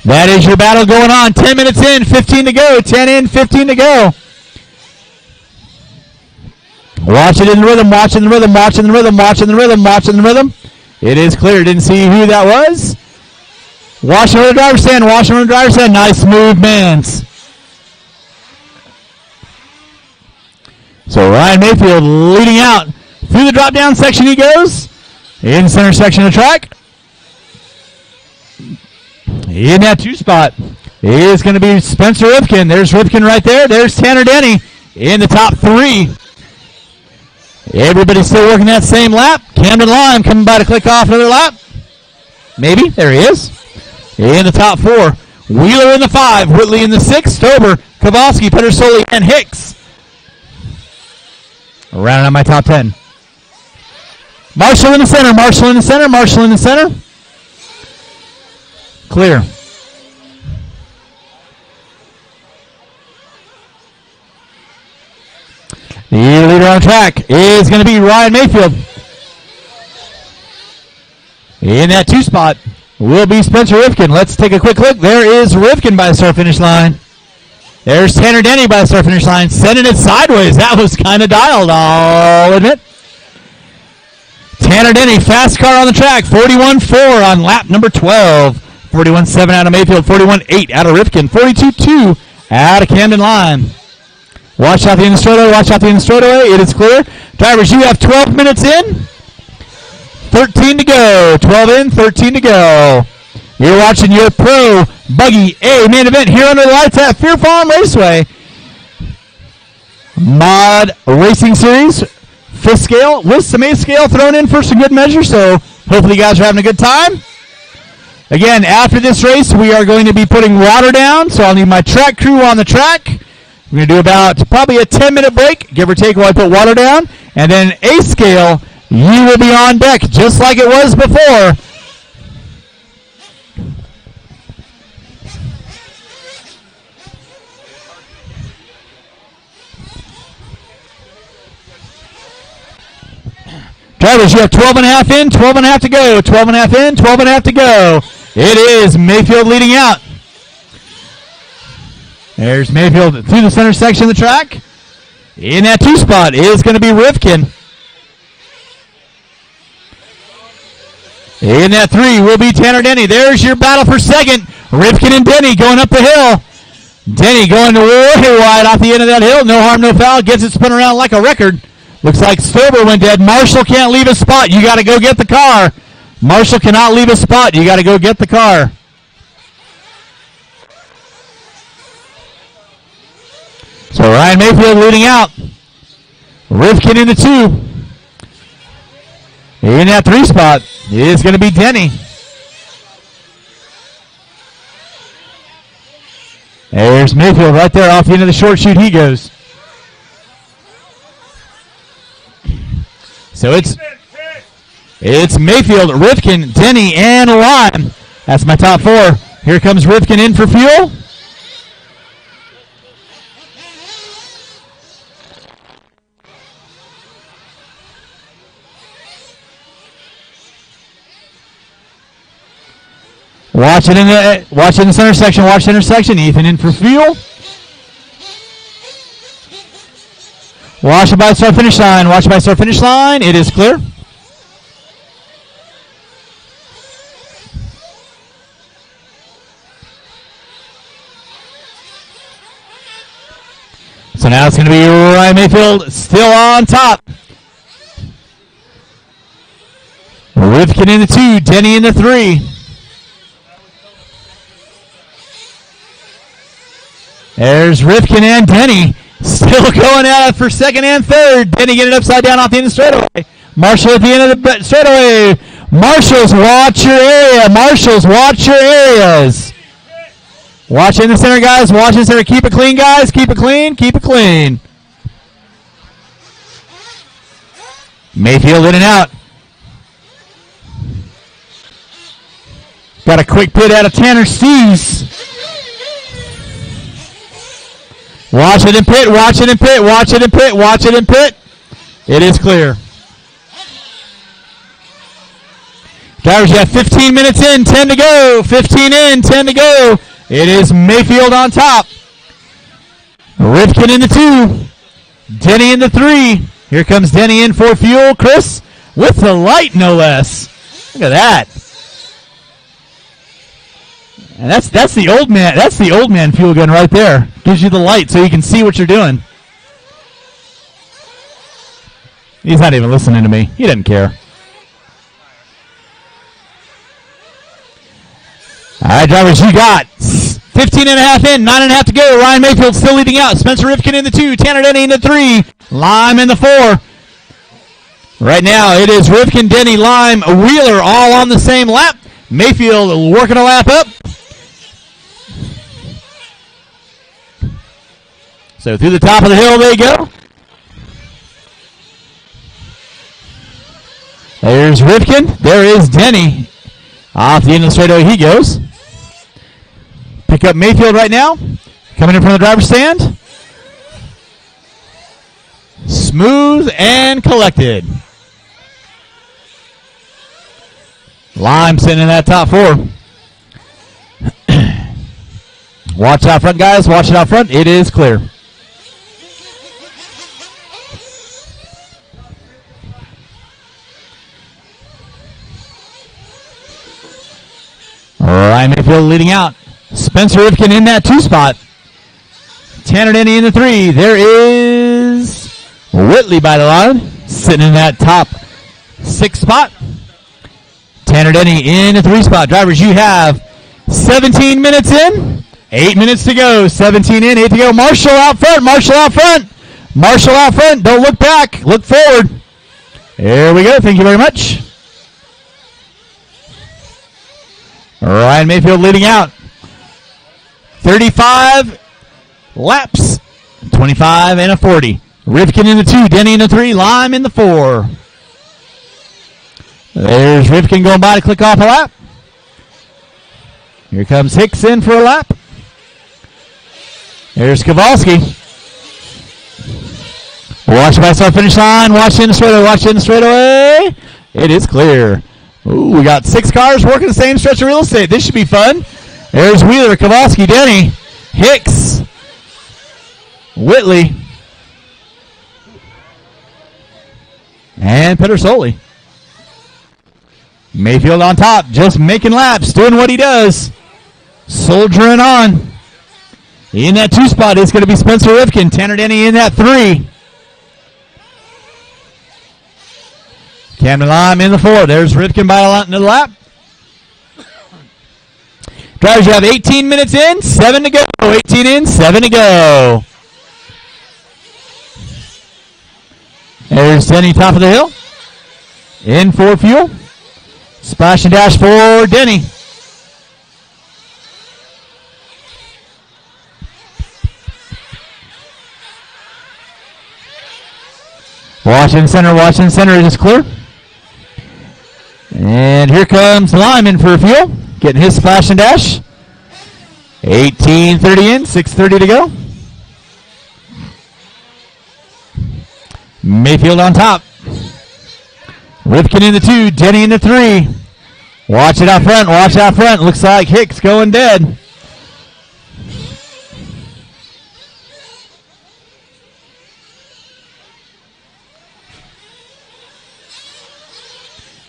That is your battle going on. 10 minutes in, 15 to go. 10 in, 15 to go. Watch it in the rhythm, watch it in the rhythm, watch it in the rhythm, watch it in the rhythm, watch it in the rhythm. It is clear. Didn't see who that was. Washing on the driver's stand. Washing on the driver's stand. Nice movements. So Ryan Mayfield leading out. Through the drop-down section he goes. In center section of the track. In that 2 spot is going to be Spencer Rifkin. There's Rifkin right there. There's Tanner Denny in the top 3. Everybody's still working that same lap. Camden Lime coming by to click off another lap. Maybe. There he is. In the top 4. Wheeler in the 5. Whitley in the 6. Stober, Kowalski, Pedersoli, and Hicks. Rounding out my top 10. Marshall in the center. Marshall in the center. Marshall in the center. Clear. The leader on track is going to be Ryan Mayfield. In that 2 spot will be Spencer Rifkin. Let's take a quick look. There is Rifkin by the start-finish line. There's Tanner Denny by the start-finish line, sending it sideways. That was kind of dialed, I'll admit. Tanner Denny, fast car on the track, 41.4 on lap number 12. 41.7 out of Mayfield, 41.8 out of Rifkin, 42.2 out of Camden Lime. Watch out the end of the straightaway, watch out the end of the straightaway. It is clear. Drivers, you have 12 minutes in, 13 to go. 12 in, 13 to go. You're watching your Pro Buggy A main event here under the lights at Fear Farm Raceway. Mod Racing Series, 5th scale, with some 8th scale thrown in for some good measure, so hopefully you guys are having a good time. Again, after this race, we are going to be putting water down, so I'll need my track crew on the track. We're going to do about probably a 10-minute break, give or take, while I put water down. And then A scale, you will be on deck just like it was before. Drivers, you have 12 and a half in, 12 and a half to go. 12 and a half in, 12 and a half to go. It is Mayfield leading out. There's Mayfield through the center section of the track. In that 2 spot is going to be Rifkin. In that 3 will be Tanner Denny. There's your battle for 2nd. Rifkin and Denny going up the hill. Denny going way wide off the end of that hill. No harm, no foul. Gets it spun around like a record. Looks like Stober went dead. Marshall can't leave a spot. You got to go get the car. Marshall cannot leave a spot. You got to go get the car. So Ryan Mayfield leading out. Rifkin in the 2. In that 3 spot is going to be Denny. There's Mayfield right there off the end of the short chute. He goes. So it's Mayfield, Rifkin, Denny, and Lime. That's my top 4. Here comes Rifkin in for fuel. Watch it in the center section. Watch the intersection. Ethan in for fuel. Watch it by the start finish line. Watch it by the start finish line. It is clear. So now it's going to be Ryan Mayfield still on top. Rivkin in the 2, Denny in the 3. There's Rivkin and Denny still going at it for second and third. Denny getting it upside down off the end of the straightaway. Marshall at the end of the straightaway. Marshals, watch your area. Marshals, watch your areas. Watch in the center, guys. Watch in the center. Keep it clean, guys. Keep it clean. Keep it clean. Mayfield in and out. Got a quick pit out of Tanner Steves. Watch it in pit. Watch it in pit. Watch it in pit. Watch it in pit. It is clear. Drivers, you have 15 minutes in, 10 to go. 15 in, 10 to go. It is Mayfield on top. Rivkin in the 2. Denny in the 3. Here comes Denny in for fuel. Chris with the light, no less. Look at that. And that's the old man. That's the old man fuel gun right there. Gives you the light so you can see what you're doing. He's not even listening to me. He doesn't care. All right, drivers, you got 15 and a half in, 9.5 to go. Ryan Mayfield still leading out. Spencer Rivkin in the 2, Tanner Denny in the 3, Lime in the 4. Right now, it is Rivkin, Denny, Lime, Wheeler all on the same lap. Mayfield working a lap up. So through the top of the hill they go. There's Rivkin. There is Denny. Off the end of the straightaway he goes. Pick up Mayfield right now. Coming in from the driver's stand. Smooth and collected. Lime sitting in that top 4. Watch out front, guys. Watch it out front. It is clear. Ryan Mayfield leading out. Spencer Rivkin in that 2 spot. Tanner Denny in the 3. There is Whitley by the line, sitting in that top 6 spot. Tanner Denny in the 3 spot. Drivers, you have 17 minutes in, 8 minutes to go. 17 in, 8 to go. Marshall out front. Marshall out front. Marshall out front. Don't look back. Look forward. There we go. Thank you very much. Ryan Mayfield leading out. 35 laps. 25 and a 40. Rivkin in the 2. Denny in the 3. Lime in the 4. There's Rivkin going by to click off a lap. Here comes Hicks in for a lap. There's Kowalski. Watch by start finish line. Watch in the straightaway. Watch in the straightaway. It is clear. Ooh, we got 6 cars working the same stretch of real estate. This should be fun. There's Wheeler, Kowalski, Denny, Hicks, Whitley, and Pedersoli. Mayfield on top, just making laps, doing what he does. Soldiering on. In that 2 spot is going to be Spencer Rivkin. Tanner Denny in that 3. Camden Lime in the 4. There's Rivkin by the lap. Drivers, you have 18 minutes in, 7 to go. 18 in, 7 to go. There's Denny, top of the hill. In for fuel. Splash and dash for Denny. Washington Center is clear. And here comes Lyman for fuel. Getting his splash and dash. 18:30 in, 6:30 to go. Mayfield on top. Rivkin in the 2, Denny in the 3. Watch it out front. Watch out front. Looks like Hicks going dead.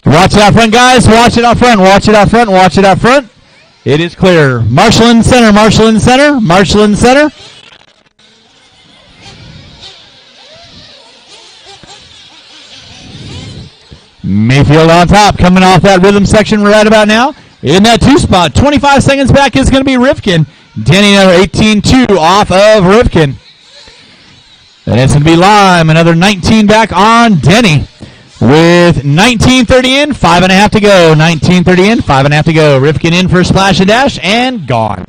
Watch it out front, guys. Watch it out front. Watch it out front. Watch it out front. It is clear. Marshall in center. Marshall in center. Marshall in center. Mayfield on top, coming off that rhythm section right about now. In that 2 spot, 25 seconds back is going to be Rifkin. Denny another 18-2 off of Rifkin. And it's going to be Lime, another 19 back on Denny. With 19:30 in, 5.5 to go. 19:30 in, 5.5 to go. Rifkin in for a splash and dash, and gone.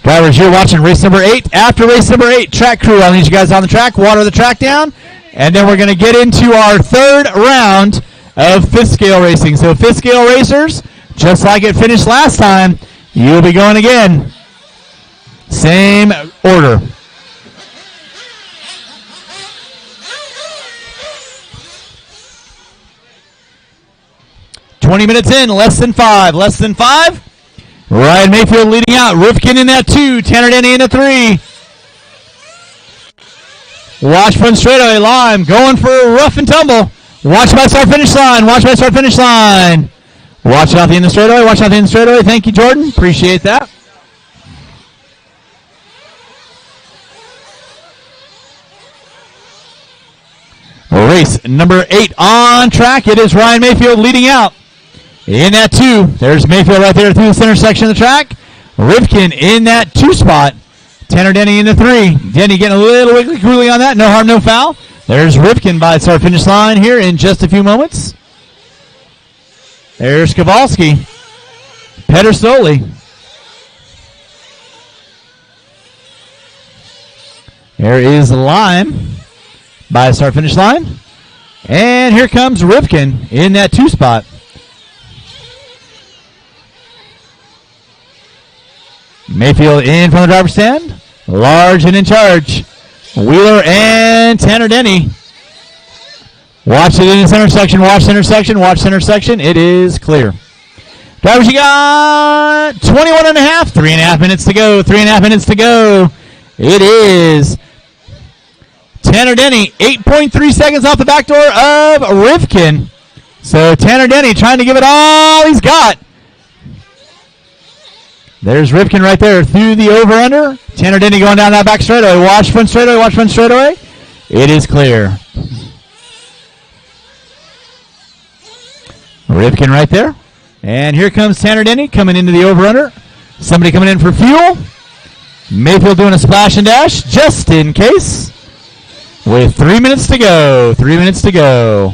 Drivers, you're watching race number 8. After race number 8, track crew, I'll need you guys on the track, water the track down, and then we're going to get into our 3rd round of 5th scale racing. So 5th scale racers, just like it finished last time, you'll be going again. Same order. "20 minutes in, less than 5. Less than 5. Ryan Mayfield leading out. Rifkin in that 2. Tanner Denny in the 3. Watch front straightaway. Lime going for a rough and tumble. Watch by start finish line. Watch by start finish line. Watch out the end of the straightaway. Watch out the end of the straightaway. Thank you, Jordan. Appreciate that. Race number 8 on track. It is Ryan Mayfield leading out. In that 2, there's Mayfield right there through the center section of the track. Rifkin in that 2 spot. Tanner Denny in the 3. Denny getting a little wiggly cooling on that. No harm, no foul. There's Rifkin by the start finish line here in just a few moments. There's Kowalski. Pedersoli. There is Lime by the start finish line. And here comes Rifkin in that 2 spot. Mayfield in from the driver's stand. Large and in charge. Wheeler and Tanner Denny. Watch it in the center section. Watch center section. Watch center section. It is clear. Drivers, you got 21 and a half. 3.5 minutes to go. 3.5 minutes to go. It is Tanner Denny. 8.3 seconds off the back door of Rifkin. So Tanner Denny trying to give it all he's got. There's Rifkin right there through the over-under. Tanner Denny going down that back straightaway. Watch front straightaway. Watch front straightaway. It is clear. Rifkin right there. And here comes Tanner Denny coming into the over-under. Somebody coming in for fuel. Mayfield doing a splash and dash just in case. With 3 minutes to go. 3 minutes to go.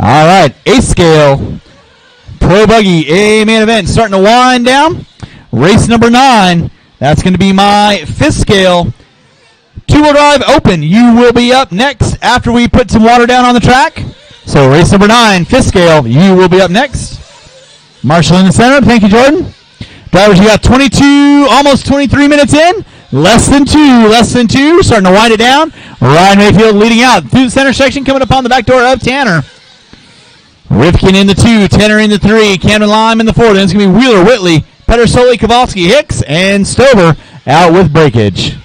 All right, 8th scale Pro Buggy A main event starting to wind down. Race number 9. That's going to be my 5th scale 2-wheel drive open. You will be up next after we put some water down on the track. So race number 9, 5th scale. You will be up next. Marshall in the center. Thank you, Jordan. Drivers, you got 22, almost 23 minutes in. Less than 2. Less than 2. Starting to wind it down. Ryan Mayfield leading out through the center section, coming up on the back door of Tanner. Rifkin in the 2, Tanner in the 3, Camden Lime in the 4. Then it's going to be Wheeler, Whitley, Pedersoli, Kowalski, Hicks, and Stover out with breakage.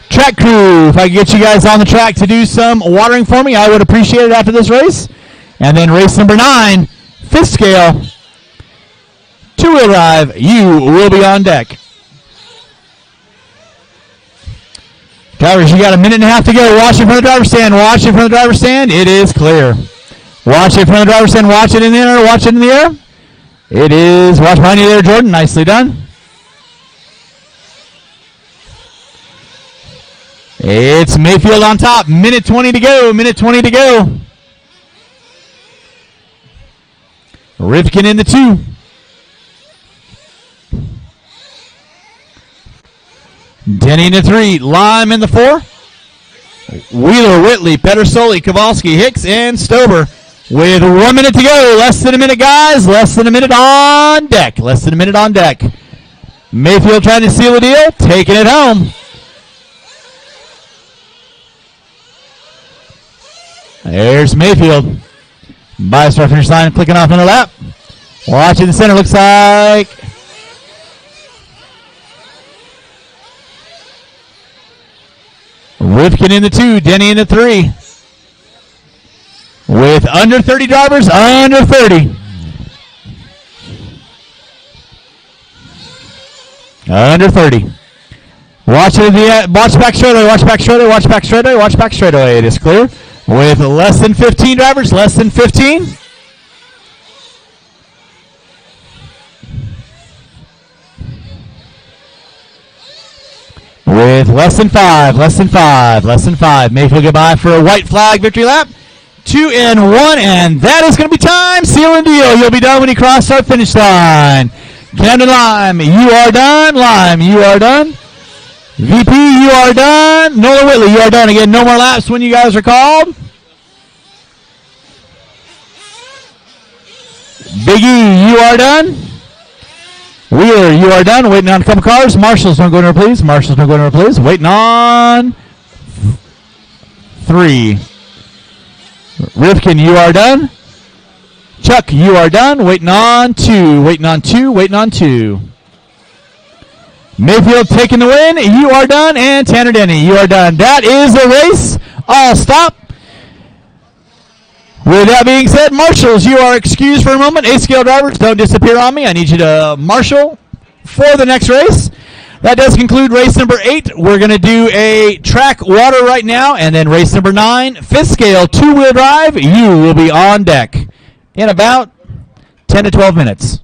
Track crew, if I could get you guys on the track to do some watering for me, I would appreciate it after this race. And then race number 9, 5th scale, 2-wheel drive, you will be on deck. Drivers, you got a minute and a half to go. Watch it from the driver's stand. Watch it from the driver's stand. It is clear. Watch it from the driver's stand. Watch it in the air. Watch it in the air. It is. Watch behind you there, Jordan. Nicely done. It's Mayfield on top. Minute 20 to go. Minute 20 to go. Rifkin in the 2. Denny in the 3. Lime in the 4. Wheeler, Whitley, Pedersoli, Kowalski, Hicks, and Stover. With 1 minute to go. Less than a minute, guys. Less than a minute on deck. Less than a minute on deck. Mayfield trying to seal the deal. Taking it home. There's Mayfield. By start finish line, clicking off on the lap. Watching the center, looks like Rifkin in the 2, Denny in the 3. With under 30 drivers, under 30. Under 30. Watch back straightaway, watch back straightaway, watch back straightaway, watch back straightaway. It is clear. With less than 15 drivers, less than 15. With less than 5, less than 5, less than 5. Mayfield goodbye for a white flag victory lap. 2 and 1, and that is going to be time. Seal and deal. You'll be done when you cross our finish line. Camden Lime, you are done. Lime, you are done. VP, you are done. Nolan Whitley, you are done. Again, no more laps when you guys are called. Big E, you are done. Wheeler, you are done. Waiting on a couple cars. Marshall's don't go in there, please. Marshall's don't go in there, please. Waiting on 3. Rifkin, you are done. Chuck, you are done. Waiting on 2. Waiting on 2. Waiting on 2. Mayfield taking the win. You are done. And Tanner Denny, you are done. That is the race. All stop. With that being said, marshals, you are excused for a moment. A-scale drivers, don't disappear on me. I need you to marshal for the next race. That does conclude race number 8. We're going to do a track water right now, and then race number 9, 5th scale, 2-wheel drive. You will be on deck in about 10 to 12 minutes.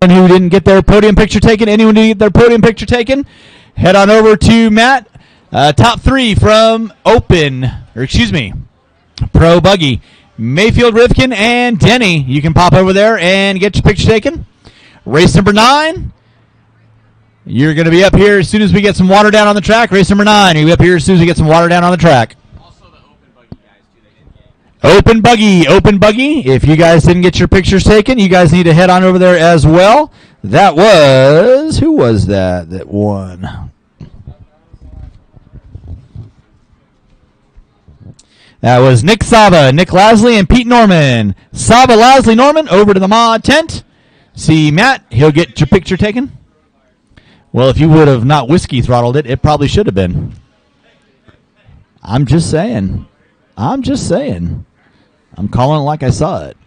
Who didn't get their podium picture taken, anyone who didn't get their podium picture taken, head on over to Matt. Top 3 from Pro Buggy. Mayfield, Rifkin, and Denny. You can pop over there and get your picture taken. Race number 9. You're going to be up here as soon as we get some water down on the track. Race number 9. You'll be up here as soon as we get some water down on the track. Open buggy. If you guys didn't get your pictures taken, you guys need to head on over there as well. That was, who was that won? That was Nick Sava, Nick Lasley, and Pete Norman. Sava, Lasley, Norman, over to the mod tent. See Matt, he'll get your picture taken. Well, if you would have not whiskey throttled it, it probably should have been. I'm just saying. I'm calling it like I saw it.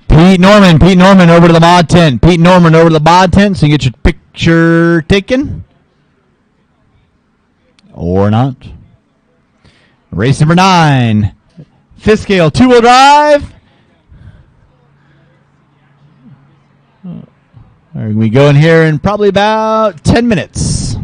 Pete Norman over to the mod tent. Pete Norman over to the mod tent so you get your picture taken. Or not. Race number 9. Fifth scale, 2-wheel drive. We go in here in probably about 10 minutes.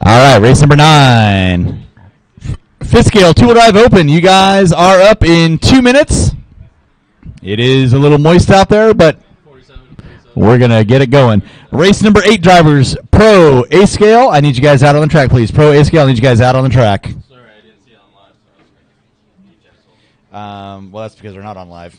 All right, race number 9. Fifth scale, 2-wheel drive open. You guys are up in 2 minutes. It is a little moist out there, but we're going to get it going. Race number 8 drivers, Pro A scale. I need you guys out on the track, please. Pro A scale, I need you guys out on the track. Sorry, I didn't see it on live. So well, that's because they're not on live.